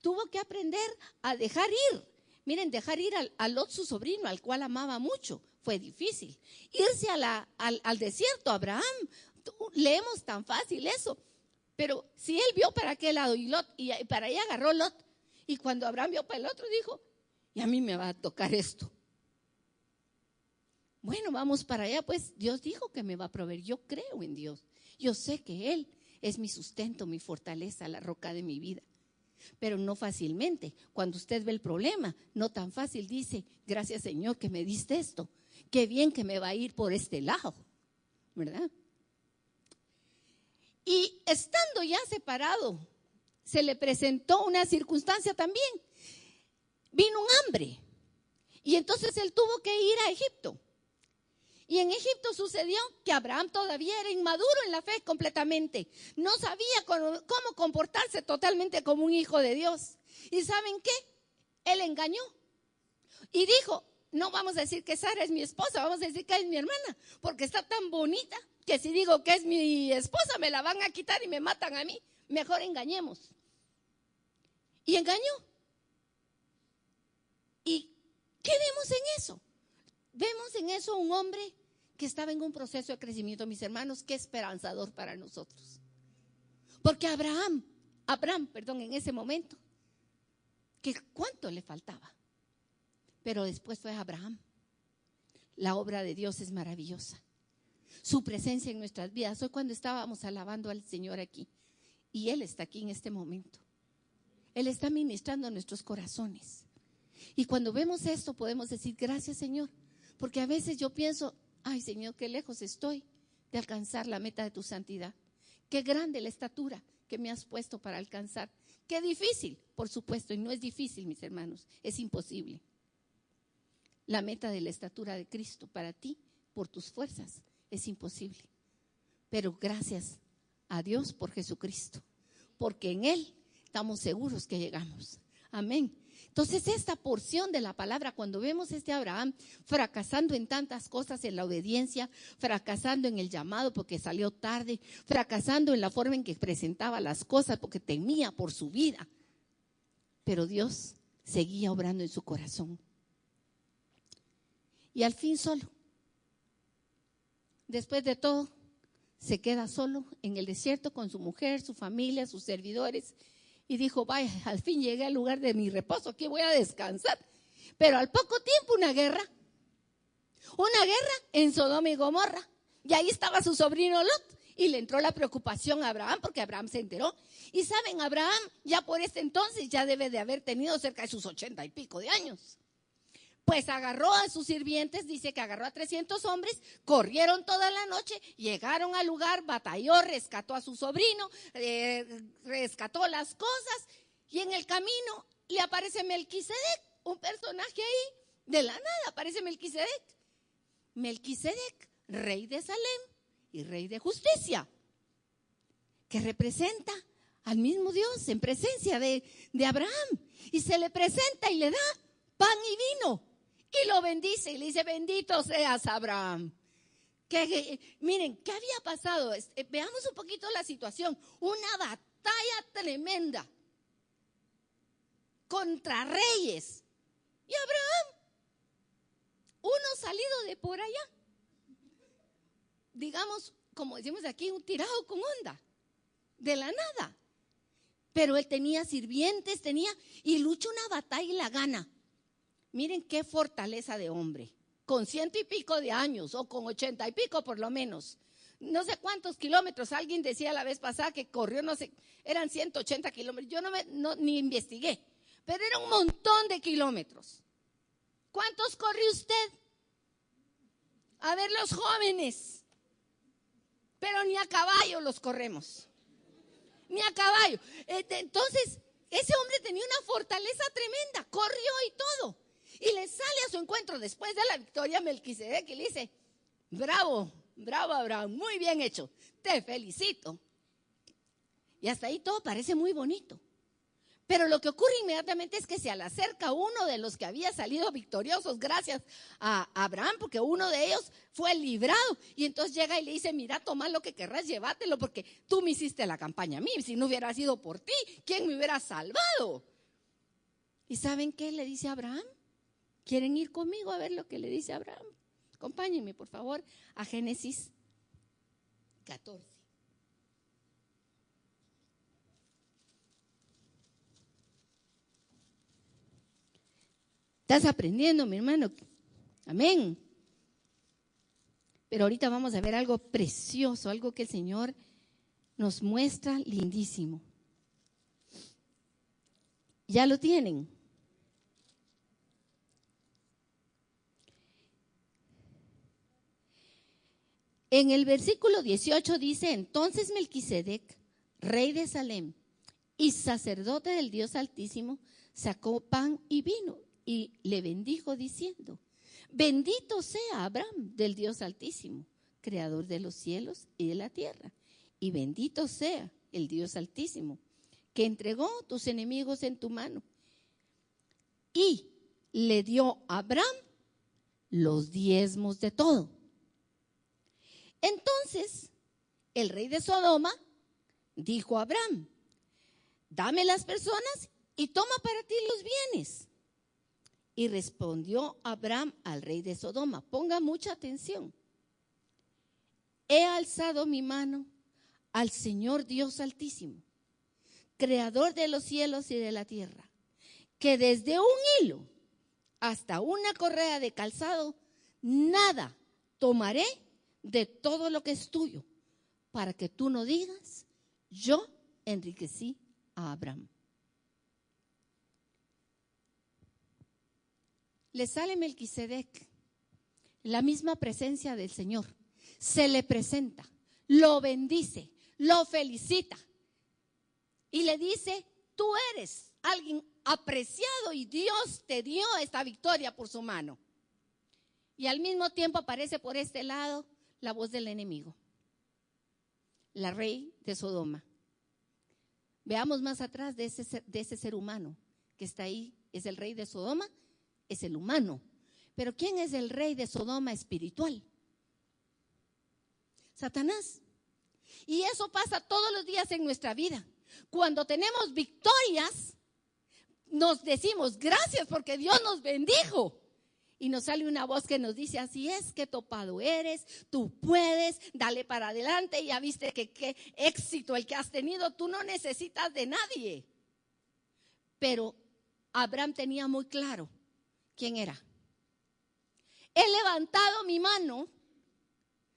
Tuvo que aprender a dejar ir. Miren, dejar ir a Lot, su sobrino, al cual amaba mucho, fue difícil. Irse al desierto, Abraham, leemos tan fácil eso. Pero si él vio para aquel lado y para allá agarró Lot. Y cuando Abraham vio para el otro, dijo, y a mí me va a tocar esto. Bueno, vamos para allá, pues Dios dijo que me va a proveer. Yo creo en Dios. Yo sé que Él es mi sustento, mi fortaleza, la roca de mi vida. Pero no fácilmente. Cuando usted ve el problema, no tan fácil dice, gracias Señor que me diste esto. Qué bien que me va a ir por este lado, ¿verdad? Y estando ya separado, se le presentó una circunstancia también. Vino un hambre. Y entonces él tuvo que ir a Egipto. Y en Egipto sucedió que Abraham todavía era inmaduro en la fe completamente. No sabía cómo comportarse totalmente como un hijo de Dios. ¿Y saben qué? Él engañó. Y dijo, no vamos a decir que Sara es mi esposa, vamos a decir que es mi hermana. Porque está tan bonita que si digo que es mi esposa me la van a quitar y me matan a mí. Mejor engañemos. Y engañó. ¿Y qué vemos en eso? Vemos en eso un hombre que estaba en un proceso de crecimiento, mis hermanos, qué esperanzador para nosotros. Porque Abraham, en ese momento, que cuánto le faltaba. Pero después fue Abraham. La obra de Dios es maravillosa. Su presencia en nuestras vidas. Hoy cuando estábamos alabando al Señor aquí, y Él está aquí en este momento. Él está ministrando nuestros corazones. Y cuando vemos esto podemos decir, gracias Señor. Porque a veces yo pienso, ay Señor, qué lejos estoy de alcanzar la meta de tu santidad. Qué grande la estatura que me has puesto para alcanzar. Qué difícil, por supuesto, y no es difícil, mis hermanos, es imposible. La meta de la estatura de Cristo para ti, por tus fuerzas, es imposible. Pero gracias a Dios por Jesucristo. porque en Él estamos seguros que llegamos. Amén. Entonces esta porción de la palabra, cuando vemos este Abraham fracasando en tantas cosas, en la obediencia, fracasando en el llamado porque salió tarde, fracasando en la forma en que presentaba las cosas porque temía por su vida, pero Dios seguía obrando en su corazón. Y al fin solo, después de todo, se queda solo en el desierto con su mujer, su familia, sus servidores. Y dijo, vaya, al fin llegué al lugar de mi reposo, aquí voy a descansar. Pero al poco tiempo una guerra en Sodoma y Gomorra. Y ahí estaba su sobrino Lot. Y le entró la preocupación a Abraham, porque Abraham se enteró. Y saben, Abraham ya por este entonces ya debe de haber tenido cerca de sus 80 y pico de años. Pues agarró a sus sirvientes, dice que agarró a 300 hombres, corrieron toda la noche, llegaron al lugar, batalló, rescató a su sobrino, rescató las cosas, y en el camino le aparece Melquisedec, un personaje ahí, de la nada aparece Melquisedec. Melquisedec, rey de Salem y rey de justicia, que representa al mismo Dios en presencia de Abraham, y se le presenta y le da pan y vino. Y lo bendice y le dice, bendito seas, Abraham. Miren, ¿qué había pasado? Veamos un poquito la situación. Una batalla tremenda contra reyes. Y Abraham, uno salido de por allá. Digamos, como decimos aquí, un tirado con onda. De la nada. Pero él tenía sirvientes, y lucha una batalla y la gana. Miren qué fortaleza de hombre, con 100 y pico de años o con 80 y pico por lo menos. No sé cuántos kilómetros, alguien decía la vez pasada que corrió, no sé, eran 180 kilómetros. Yo ni investigué, pero era un montón de kilómetros. ¿Cuántos corrió usted? A ver, los jóvenes. Pero ni a caballo los corremos, ni a caballo. Entonces, ese hombre tenía una fortaleza tremenda, corrió y todo. Y le sale a su encuentro después de la victoria Melquisedec y le dice, bravo, bravo Abraham, muy bien hecho, te felicito. Y hasta ahí todo parece muy bonito. Pero lo que ocurre inmediatamente es que se le acerca uno de los que había salido victoriosos gracias a Abraham, porque uno de ellos fue librado. Y entonces llega y le dice, mira, toma lo que querrás, llévatelo, porque tú me hiciste la campaña a mí. Si no hubiera sido por ti, ¿quién me hubiera salvado? ¿Y saben qué le dice Abraham? ¿Quieren ir conmigo a ver lo que le dice Abraham? Acompáñenme, por favor, a Génesis 14. ¿Estás aprendiendo, mi hermano? Amén. Pero ahorita vamos a ver algo precioso, algo que el Señor nos muestra lindísimo. ¿Ya lo tienen? En el versículo 18 dice, entonces Melquisedec, rey de Salem y sacerdote del Dios Altísimo, sacó pan y vino y le bendijo diciendo, bendito sea Abraham del Dios Altísimo, creador de los cielos y de la tierra, y bendito sea el Dios Altísimo, que entregó tus enemigos en tu mano. Y le dio a Abraham los diezmos de todo. Entonces, el rey de Sodoma dijo a Abraham, dame las personas y toma para ti los bienes. Y respondió Abraham al rey de Sodoma, ponga mucha atención, he alzado mi mano al Señor Dios Altísimo, creador de los cielos y de la tierra, que desde un hilo hasta una correa de calzado, nada tomaré de todo lo que es tuyo, para que tú no digas, yo enriquecí a Abraham. Le sale Melquisedec, la misma presencia del Señor, se le presenta, lo bendice, lo felicita y le dice, tú eres alguien apreciado y Dios te dio esta victoria por su mano. Y al mismo tiempo aparece por este lado la voz del enemigo, la rey de Sodoma. Veamos más atrás de ese ser humano que está ahí. Es el rey de Sodoma, es el humano. Pero ¿quién es el rey de Sodoma espiritual? Satanás. Y eso pasa todos los días en nuestra vida. Cuando tenemos victorias, nos decimos gracias porque Dios nos bendijo. Y nos sale una voz que nos dice, así es, qué topado eres, tú puedes, dale para adelante, ya viste que qué éxito el que has tenido, tú no necesitas de nadie. Pero Abraham tenía muy claro quién era. He levantado mi mano,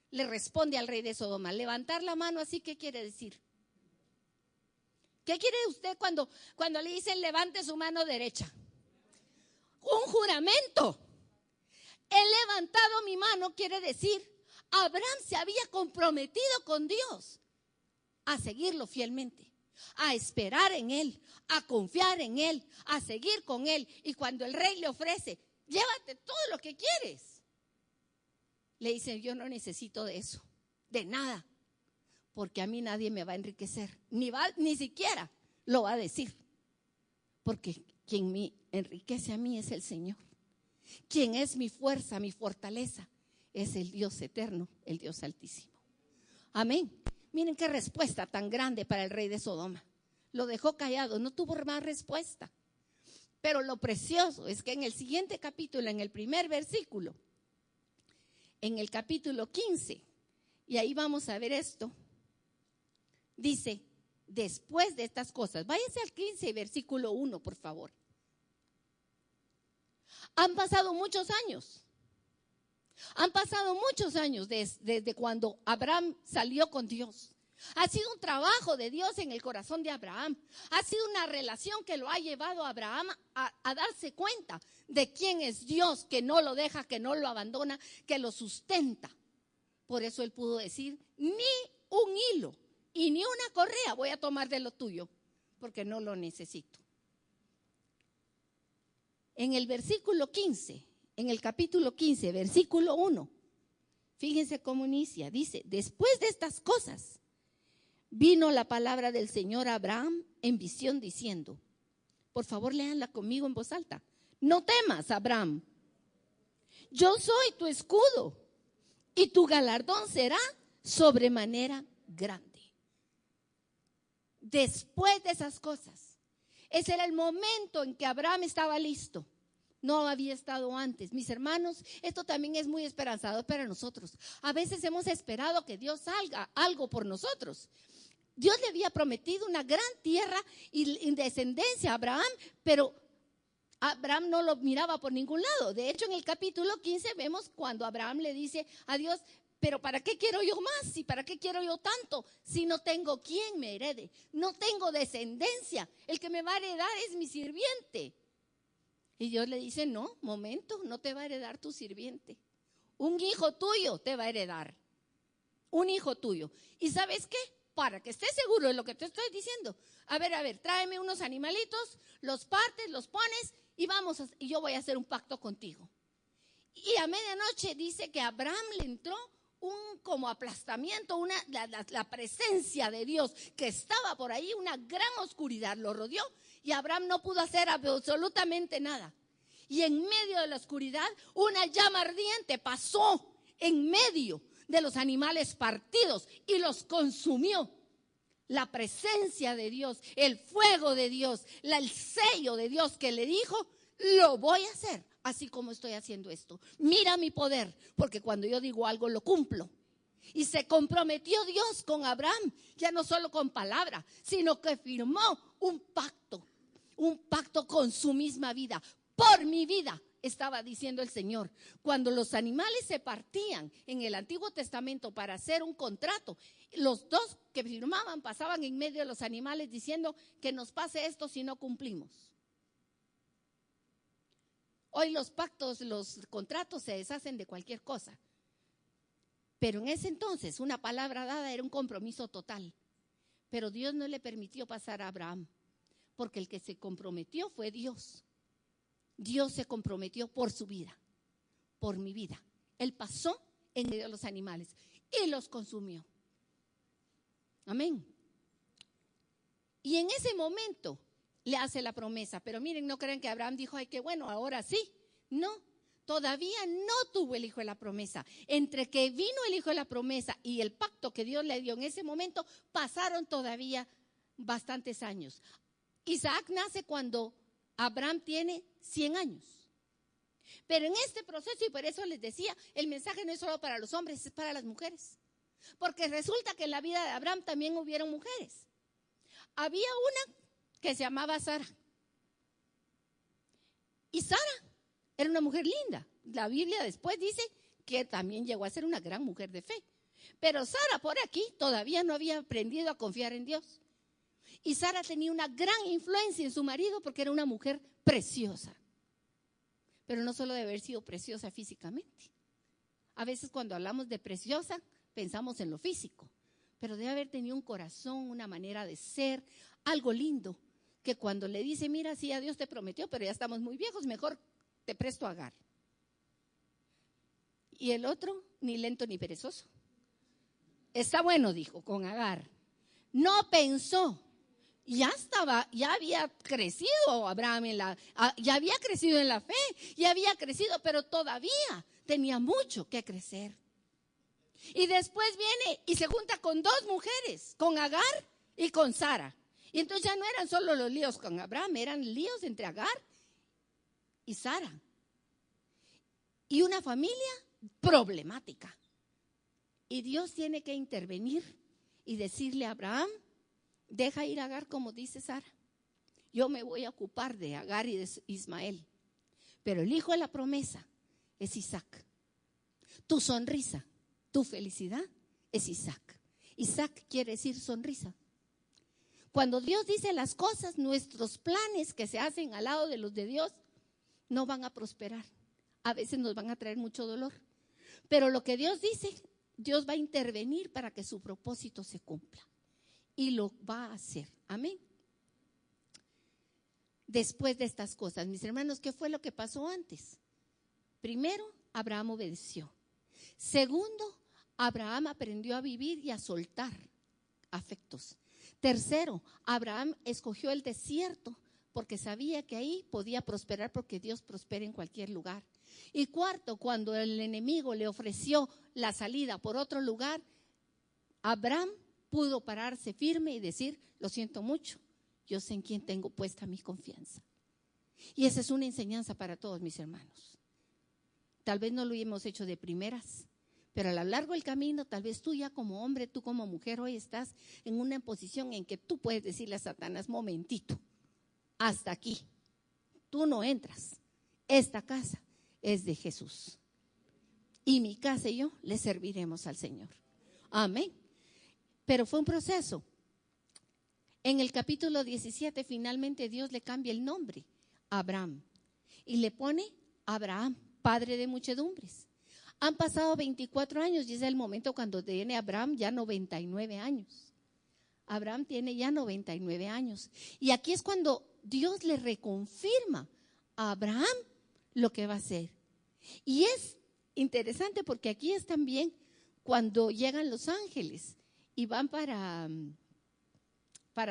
le responde al rey de Sodoma. Levantar la mano así, ¿qué quiere decir? ¿Qué quiere usted cuando le dicen levante su mano derecha? Un juramento. He levantado mi mano quiere decir, Abraham se había comprometido con Dios a seguirlo fielmente, a esperar en Él, a confiar en Él, a seguir con Él. Y cuando el rey le ofrece, llévate todo lo que quieres, le dice, yo no necesito de eso, de nada, porque a mí nadie me va a enriquecer, ni siquiera lo va a decir, porque quien me enriquece a mí es el Señor. Quien es mi fuerza, mi fortaleza, es el Dios eterno, el Dios altísimo. Amén. Miren qué respuesta tan grande para el rey de Sodoma. Lo dejó callado, no tuvo más respuesta. Pero lo precioso es que en el siguiente capítulo, en el primer versículo, en el capítulo 15, y ahí vamos a ver esto, dice, después de estas cosas, váyase al 15, versículo 1, por favor. Han pasado muchos años. Han pasado muchos años desde cuando Abraham salió con Dios. Ha sido un trabajo de Dios en el corazón de Abraham. Ha sido una relación que lo ha llevado a Abraham a darse cuenta de quién es Dios, que no lo deja, que no lo abandona, que lo sustenta. Por eso él pudo decir, ni un hilo y ni una correa voy a tomar de lo tuyo, porque no lo necesito. En el versículo 15, en el capítulo 15, versículo 1, fíjense cómo inicia, dice, después de estas cosas, vino la palabra del Señor a Abraham en visión diciendo, por favor léanla conmigo en voz alta, no temas, Abraham, yo soy tu escudo y tu galardón será sobremanera grande. Después de esas cosas, ese era el momento en que Abraham estaba listo. No había estado antes. Mis hermanos, esto también es muy esperanzador para nosotros. A veces hemos esperado que Dios haga algo por nosotros. Dios le había prometido una gran tierra y descendencia a Abraham, pero Abraham no lo miraba por ningún lado. De hecho, en el capítulo 15 vemos cuando Abraham le dice a Dios, pero ¿para qué quiero yo más? ¿Y para qué quiero yo tanto? Si no tengo quien me herede, no tengo descendencia. El que me va a heredar es mi sirviente. Y Dios le dice, no, momento, no te va a heredar tu sirviente. Un hijo tuyo te va a heredar. Un hijo tuyo. ¿Y sabes qué? Para que estés seguro de lo que te estoy diciendo. A ver, tráeme unos animalitos, los partes, los pones y y yo voy a hacer un pacto contigo. Y a medianoche dice que a Abraham le entró un como aplastamiento, la presencia de Dios que estaba por ahí, una gran oscuridad lo rodeó y Abraham no pudo hacer absolutamente nada. Y en medio de la oscuridad, una llama ardiente pasó en medio de los animales partidos y los consumió. La presencia de Dios, el fuego de Dios, el sello de Dios que le dijo, lo voy a hacer. Así como estoy haciendo esto. Mira mi poder, porque cuando yo digo algo lo cumplo. Y se comprometió Dios con Abraham, ya no solo con palabra, sino que firmó un pacto con su misma vida. Por mi vida, estaba diciendo el Señor. Cuando los animales se partían en el Antiguo Testamento para hacer un contrato, los dos que firmaban pasaban en medio de los animales diciendo que nos pase esto si no cumplimos. Hoy los pactos, los contratos se deshacen de cualquier cosa. Pero en ese entonces una palabra dada era un compromiso total. Pero Dios no le permitió pasar a Abraham, porque el que se comprometió fue Dios. Dios se comprometió por su vida, por mi vida. Él pasó en medio de los animales y los consumió. Amén. Y en ese momento le hace la promesa. Pero miren, no crean que Abraham dijo, ay, qué bueno, ahora sí. No, todavía no tuvo el hijo de la promesa. Entre que vino el hijo de la promesa y el pacto que Dios le dio en ese momento, pasaron todavía bastantes años. Isaac nace cuando Abraham tiene 100 años. Pero en este proceso, y por eso les decía, el mensaje no es solo para los hombres, es para las mujeres. Porque resulta que en la vida de Abraham también hubieron mujeres. Había una que se llamaba Sara. Y Sara era una mujer linda. La Biblia después dice que también llegó a ser una gran mujer de fe. Pero Sara por aquí todavía no había aprendido a confiar en Dios. Y Sara tenía una gran influencia en su marido porque era una mujer preciosa. Pero no solo de haber sido preciosa físicamente. A veces cuando hablamos de preciosa, pensamos en lo físico. Pero debe haber tenido un corazón, una manera de ser, algo lindo. Que cuando le dice, mira, sí, a Dios te prometió, pero ya estamos muy viejos, mejor te presto a Agar. Y el otro, ni lento ni perezoso. Está bueno, dijo, con Agar. No pensó. Ya había crecido Abraham ya había crecido en la fe, ya había crecido, pero todavía tenía mucho que crecer. Y después viene y se junta con dos mujeres, con Agar y con Sara. Y entonces ya no eran solo los líos con Abraham, eran líos entre Agar y Sara. Y una familia problemática. Y Dios tiene que intervenir y decirle a Abraham, deja ir a Agar como dice Sara. Yo me voy a ocupar de Agar y de Ismael. Pero el hijo de la promesa es Isaac. Tu sonrisa, tu felicidad es Isaac. Isaac quiere decir sonrisa. Cuando Dios dice las cosas, nuestros planes que se hacen al lado de los de Dios no van a prosperar. A veces nos van a traer mucho dolor. Pero lo que Dios dice, Dios va a intervenir para que su propósito se cumpla. Y lo va a hacer. Amén. Después de estas cosas, mis hermanos, ¿qué fue lo que pasó antes? Primero, Abraham obedeció. Segundo, Abraham aprendió a vivir y a soltar afectos. Tercero, Abraham escogió el desierto porque sabía que ahí podía prosperar, porque Dios prospera en cualquier lugar. Y cuarto, cuando el enemigo le ofreció la salida por otro lugar, Abraham pudo pararse firme y decir, lo siento mucho, yo sé en quién tengo puesta mi confianza. Y esa es una enseñanza para todos, mis hermanos. Tal vez no lo hemos hecho de primeras, pero a lo largo del camino, tal vez tú ya como hombre, tú como mujer, hoy estás en una posición en que tú puedes decirle a Satanás, momentito, hasta aquí, tú no entras, esta casa es de Jesús. Y mi casa y yo le serviremos al Señor. Amén. Pero fue un proceso. En el capítulo 17, finalmente Dios le cambia el nombre a Abraham y le pone Abraham, padre de muchedumbres. Han pasado 24 años y es el momento cuando tiene Abraham ya 99 años. Abraham tiene ya 99 años. Y aquí es cuando Dios le reconfirma a Abraham lo que va a hacer. Y es interesante porque aquí es también cuando llegan los ángeles y van para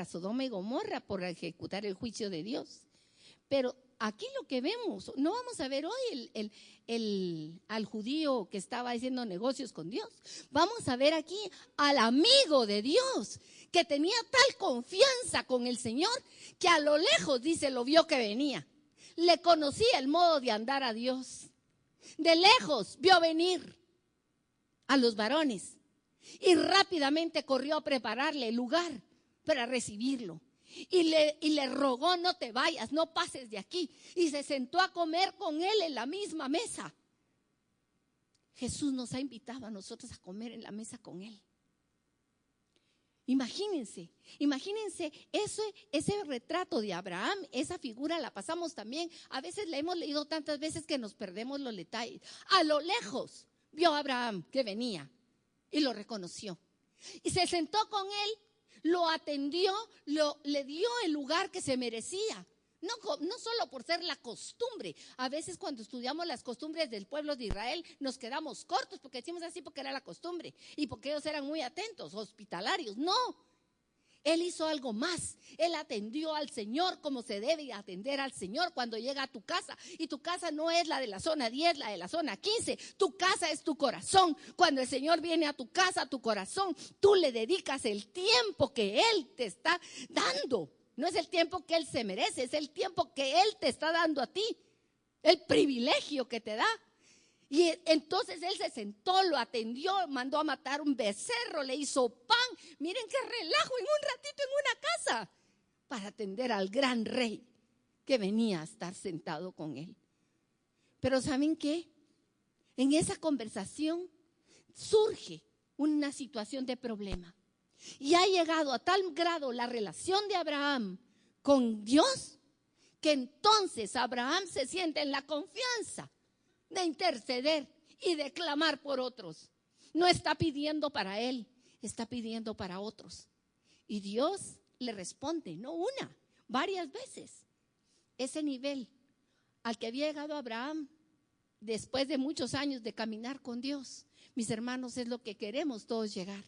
Sodoma y Gomorra por ejecutar el juicio de Dios. Pero aquí lo que vemos, no vamos a ver hoy al judío que estaba haciendo negocios con Dios. Vamos a ver aquí al amigo de Dios que tenía tal confianza con el Señor que a lo lejos, dice, lo vio que venía. Le conocía el modo de andar a Dios. De lejos vio venir a los varones y rápidamente corrió a prepararle el lugar para recibirlo. Y le rogó, no te vayas, no pases de aquí. Y se sentó a comer con él en la misma mesa. Jesús nos ha invitado a nosotros a comer en la mesa con él. Imagínense ese retrato de Abraham, esa figura la pasamos también. A veces la hemos leído tantas veces que nos perdemos los detalles. A lo lejos vio a Abraham que venía y lo reconoció. Y se sentó con él, lo atendió, le dio el lugar que se merecía. No solo por ser la costumbre. A veces cuando estudiamos las costumbres del pueblo de Israel nos quedamos cortos porque decimos así porque era la costumbre y porque ellos eran muy atentos, hospitalarios. No, Él hizo algo más. Él atendió al Señor como se debe atender al Señor cuando llega a tu casa. Y tu casa no es la de la zona 10, la de la zona 15. Tu casa es tu corazón. Cuando el Señor viene a tu casa, a tu corazón, tú le dedicas el tiempo que Él te está dando. No es el tiempo que Él se merece, es el tiempo que Él te está dando a ti. El privilegio que te da. Y entonces él se sentó, lo atendió, mandó a matar un becerro, le hizo pan. Miren qué relajo en un ratito en una casa para atender al gran rey que venía a estar sentado con él. Pero ¿saben qué? En esa conversación surge una situación de problema. Y ha llegado a tal grado la relación de Abraham con Dios que entonces Abraham se siente en la confianza de interceder y de clamar por otros. No está pidiendo para él, está pidiendo para otros. Y Dios le responde, no una, varias veces. Ese nivel al que había llegado Abraham después de muchos años de caminar con Dios, mis hermanos, es lo que queremos todos llegar.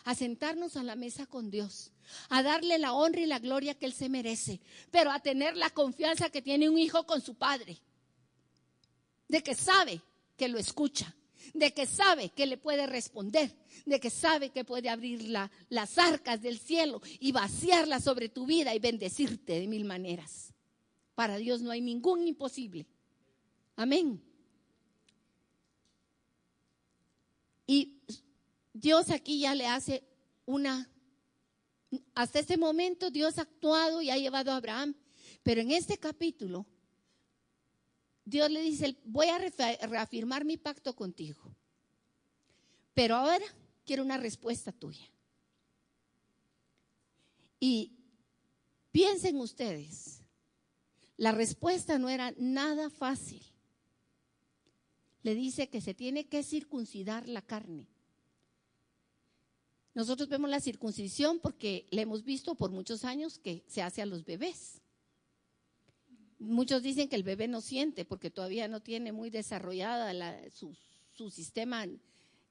A sentarnos a la mesa con Dios, a darle la honra y la gloria que Él se merece, pero a tener la confianza que tiene un hijo con su padre. De que sabe que lo escucha, de que sabe que le puede responder, de que sabe que puede abrir las arcas del cielo y vaciarlas sobre tu vida y bendecirte de mil maneras. Para Dios no hay ningún imposible. Amén. Y Dios aquí ya le hace hasta este momento Dios ha actuado y ha llevado a Abraham, pero en este capítulo Dios le dice, voy a reafirmar mi pacto contigo, pero ahora quiero una respuesta tuya. Y piensen ustedes, la respuesta no era nada fácil. Le dice que se tiene que circuncidar la carne. Nosotros vemos la circuncisión porque la hemos visto por muchos años que se hace a los bebés. Muchos dicen que el bebé no siente porque todavía no tiene muy desarrollada su sistema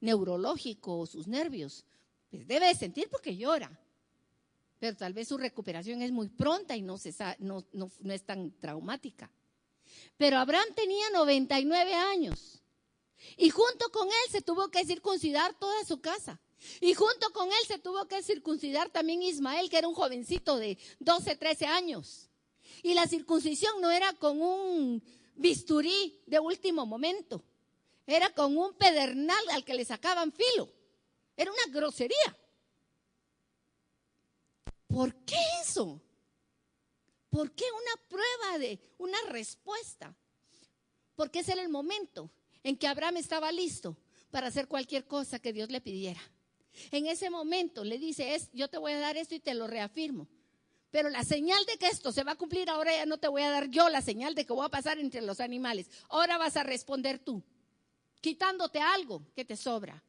neurológico o sus nervios. Pues debe de sentir porque llora, pero tal vez su recuperación es muy pronta y no es tan traumática. Pero Abraham tenía 99 años y junto con él se tuvo que circuncidar toda su casa. Y junto con él se tuvo que circuncidar también Ismael, que era un jovencito de 12, 13 años. Y la circuncisión no era con un bisturí de último momento, era con un pedernal al que le sacaban filo. Era una grosería. ¿Por qué eso? ¿Por qué una prueba una respuesta? Porque ese era el momento en que Abraham estaba listo para hacer cualquier cosa que Dios le pidiera. En ese momento le dice, yo te voy a dar esto y te lo reafirmo. Pero la señal de que esto se va a cumplir, ahora ya no te voy a dar yo la señal de que voy a pasar entre los animales. Ahora vas a responder tú, quitándote algo que te sobra.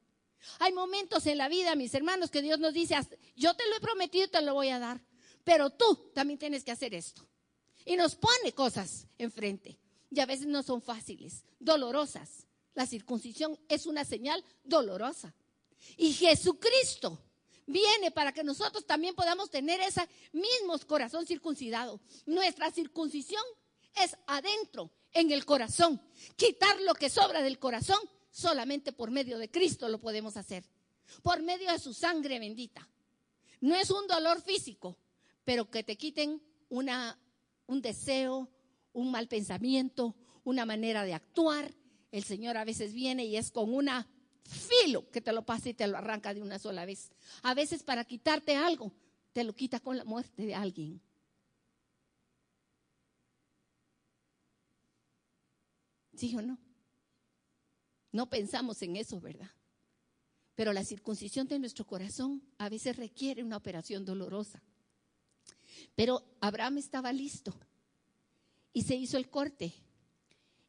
Hay momentos en la vida, mis hermanos, que Dios nos dice, yo te lo he prometido y te lo voy a dar, pero tú también tienes que hacer esto. Y nos pone cosas enfrente. Y a veces no son fáciles, dolorosas. La circuncisión es una señal dolorosa. Y Jesucristo viene para que nosotros también podamos tener ese mismo corazón circuncidado. Nuestra circuncisión es adentro, en el corazón. Quitar lo que sobra del corazón, solamente por medio de Cristo lo podemos hacer. Por medio de su sangre bendita. No es un dolor físico, pero que te quiten un deseo, un mal pensamiento, una manera de actuar. El Señor a veces viene y es con una filo que te lo pasa y te lo arranca de una sola vez. A veces para quitarte algo, te lo quita con la muerte de alguien. ¿Sí o no? No pensamos en eso, ¿verdad? Pero la circuncisión de nuestro corazón a veces requiere una operación dolorosa. Pero Abraham estaba listo y se hizo el corte.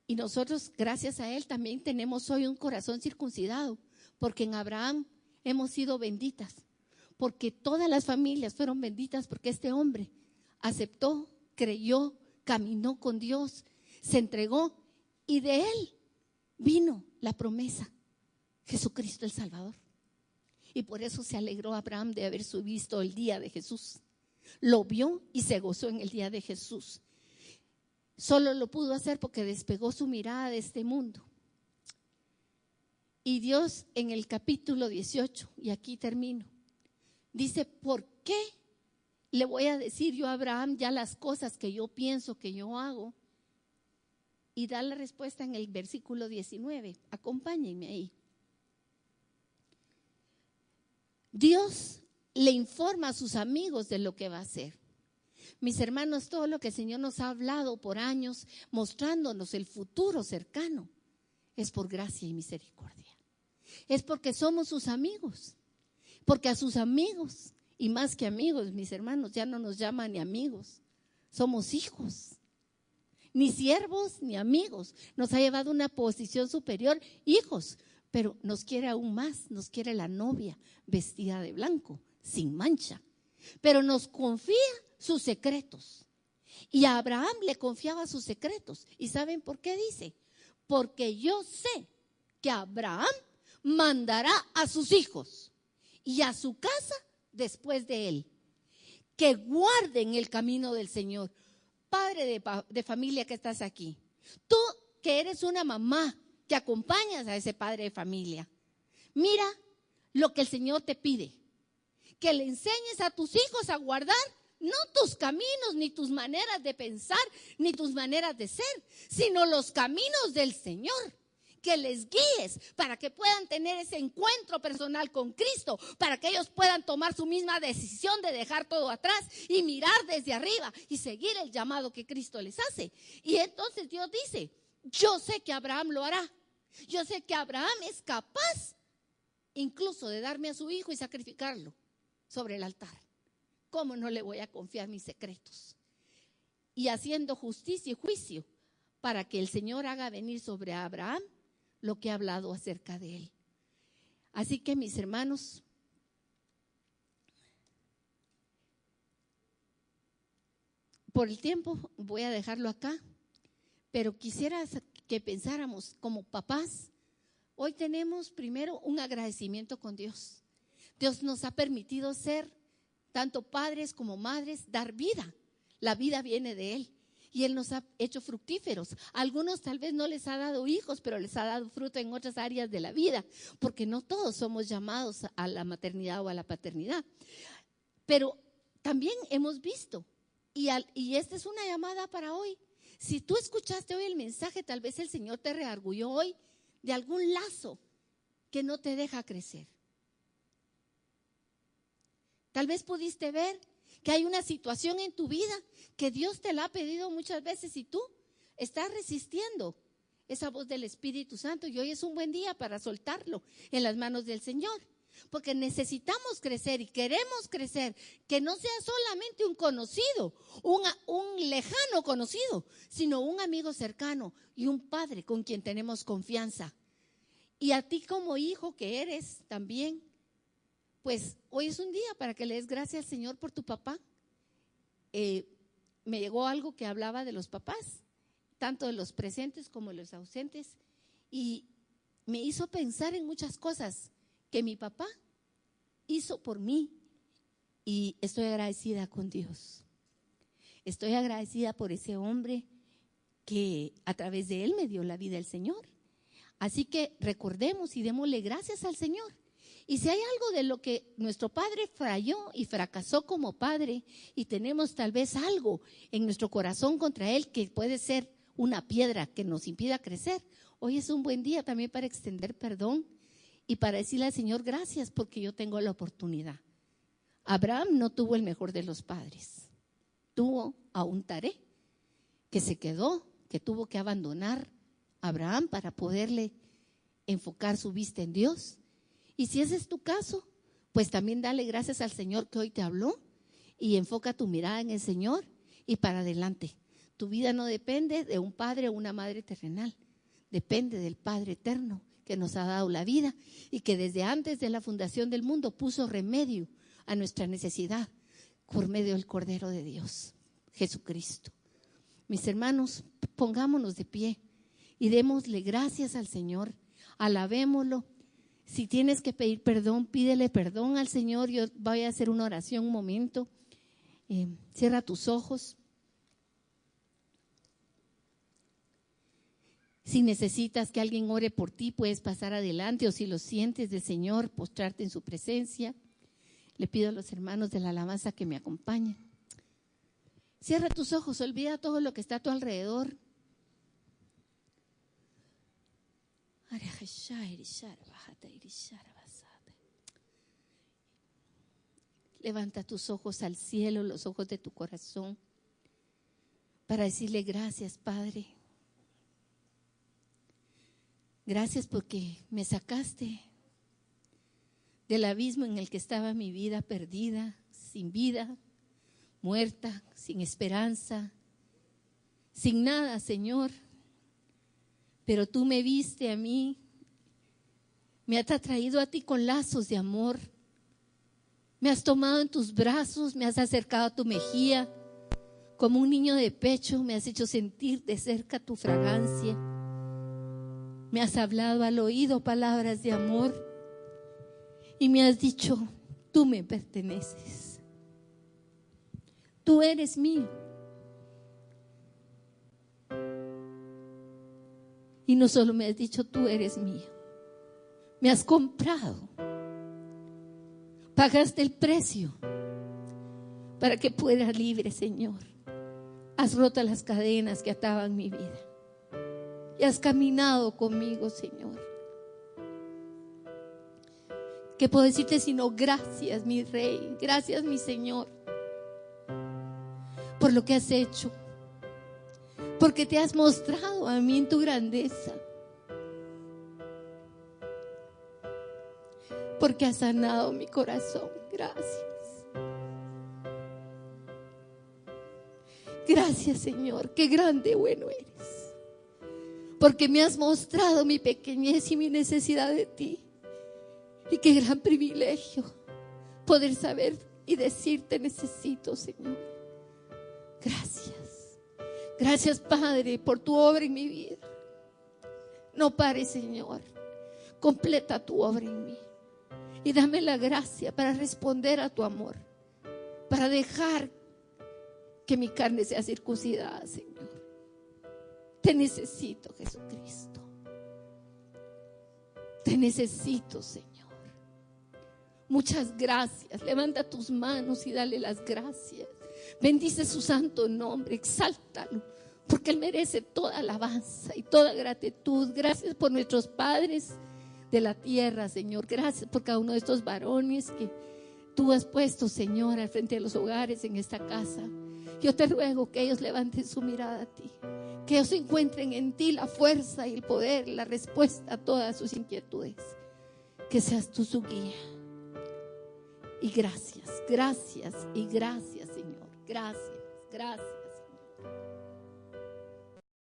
Y nosotros, gracias a él, también tenemos hoy un corazón circuncidado, porque en Abraham hemos sido benditas, porque todas las familias fueron benditas, porque este hombre aceptó, creyó, caminó con Dios, se entregó y de él vino la promesa, Jesucristo el Salvador. Y por eso se alegró Abraham de haber visto el día de Jesús. Lo vio y se gozó en el día de Jesús. Solo lo pudo hacer porque despegó su mirada de este mundo. Y Dios en el capítulo 18, y aquí termino, dice: ¿por qué le voy a decir yo a Abraham ya las cosas que yo pienso que yo hago? Y da la respuesta en el versículo 19. Acompáñenme ahí. Dios le informa a sus amigos de lo que va a hacer. Mis hermanos, todo lo que el Señor nos ha hablado por años, mostrándonos el futuro cercano, es por gracia y misericordia. Es porque somos sus amigos. Porque a sus amigos, y más que amigos, mis hermanos, ya no nos llaman ni amigos, somos hijos. Ni siervos ni amigos. Nos ha llevado a una posición superior, hijos. Pero nos quiere aún más, nos quiere la novia vestida de blanco, sin mancha. Pero nos confía sus secretos. Y a Abraham le confiaba sus secretos. ¿Y saben por qué dice? Porque yo sé que Abraham mandará a sus hijos y a su casa después de él, que guarden el camino del Señor. Padre de familia que estás aquí, tú que eres una mamá que acompañas a ese padre de familia, mira lo que el Señor te pide: que le enseñes a tus hijos a guardar no tus caminos, ni tus maneras de pensar, ni tus maneras de ser, sino los caminos del Señor. Que les guíes para que puedan tener ese encuentro personal con Cristo, para que ellos puedan tomar su misma decisión de dejar todo atrás y mirar desde arriba y seguir el llamado que Cristo les hace. Y entonces Dios dice: yo sé que Abraham lo hará. Yo sé que Abraham es capaz incluso de darme a su hijo y sacrificarlo sobre el altar. ¿Cómo no le voy a confiar mis secretos? Y haciendo justicia y juicio para que el Señor haga venir sobre Abraham lo que ha hablado acerca de él. Así que, mis hermanos, por el tiempo voy a dejarlo acá, pero quisiera que pensáramos como papás. Hoy tenemos primero un agradecimiento con Dios. Dios nos ha permitido ser tanto padres como madres, dar vida. La vida viene de Él. Y Él nos ha hecho fructíferos. A algunos tal vez no les ha dado hijos, pero les ha dado fruto en otras áreas de la vida, porque no todos somos llamados a la maternidad o a la paternidad. Pero también hemos visto, y esta es una llamada para hoy. Si tú escuchaste hoy el mensaje, tal vez el Señor te reargulló hoy de algún lazo que no te deja crecer. Tal vez pudiste ver que hay una situación en tu vida que Dios te la ha pedido muchas veces y tú estás resistiendo esa voz del Espíritu Santo, y hoy es un buen día para soltarlo en las manos del Señor, porque necesitamos crecer y queremos crecer, que no sea solamente un conocido, un lejano conocido, sino un amigo cercano y un padre con quien tenemos confianza. Y a ti como hijo que eres también, pues hoy es un día para que le des gracias al Señor por tu papá. Me llegó algo que hablaba de los papás, tanto de los presentes como de los ausentes, y me hizo pensar en muchas cosas que mi papá hizo por mí, y estoy agradecida con Dios. Estoy agradecida por ese hombre que a través de él me dio la vida el Señor. Así que recordemos y démosle gracias al Señor. Y si hay algo de lo que nuestro padre falló y fracasó como padre, y tenemos tal vez algo en nuestro corazón contra él que puede ser una piedra que nos impida crecer, hoy es un buen día también para extender perdón y para decirle al Señor gracias porque yo tengo la oportunidad. Abraham no tuvo el mejor de los padres, tuvo a un Taré que se quedó, que tuvo que abandonar a Abraham para poderle enfocar su vista en Dios. Y si ese es tu caso, pues también dale gracias al Señor que hoy te habló y enfoca tu mirada en el Señor y para adelante. Tu vida no depende de un padre o una madre terrenal, depende del Padre eterno que nos ha dado la vida y que desde antes de la fundación del mundo puso remedio a nuestra necesidad por medio del Cordero de Dios, Jesucristo. Mis hermanos, pongámonos de pie y démosle gracias al Señor, alabémoslo. Si tienes que pedir perdón, pídele perdón al Señor. Yo voy a hacer una oración un momento. Cierra tus ojos. Si necesitas que alguien ore por ti, puedes pasar adelante, o si lo sientes del Señor, postrarte en su presencia. Le pido a los hermanos de la alabanza que me acompañen. Cierra tus ojos, olvida todo lo que está a tu alrededor. Levanta tus ojos al cielo, los ojos de tu corazón, para decirle gracias, Padre. Gracias porque me sacaste del abismo en el que estaba mi vida perdida, sin vida, muerta, sin esperanza, sin nada, Señor. Pero tú me viste a mí, me has atraído a ti con lazos de amor, me has tomado en tus brazos, me has acercado a tu mejilla, como un niño de pecho, me has hecho sentir de cerca tu fragancia, me has hablado al oído palabras de amor y me has dicho, tú me perteneces, tú eres mío. Y no solo me has dicho, tú eres mío, me has comprado, pagaste el precio para que pueda libre, Señor. Has roto las cadenas que ataban mi vida y has caminado conmigo, Señor. ¿Qué puedo decirte sino gracias, mi Rey, gracias, mi Señor, por lo que has hecho? Porque te has mostrado a mí en tu grandeza. Porque has sanado mi corazón. Gracias. Gracias, Señor. Qué grande, bueno eres. Porque me has mostrado mi pequeñez y mi necesidad de ti. Y qué gran privilegio poder saber y decirte necesito, Señor. Gracias. Gracias, Padre, por tu obra en mi vida. No pares, Señor. Completa tu obra en mí. Y dame la gracia para responder a tu amor. Para dejar que mi carne sea circuncidada, Señor. Te necesito, Jesucristo. Te necesito, Señor. Muchas gracias. Levanta tus manos y dale las gracias. Bendice su santo nombre, exáltalo, porque Él merece toda alabanza y toda gratitud. Gracias por nuestros padres de la tierra, Señor. Gracias por cada uno de estos varones que tú has puesto, Señor, al frente de los hogares en esta casa. Yo te ruego que ellos levanten su mirada a ti, que ellos encuentren en ti la fuerza y el poder, la respuesta a todas sus inquietudes. Que seas tú su guía. Y gracias, gracias y gracias, Señor. Gracias, gracias.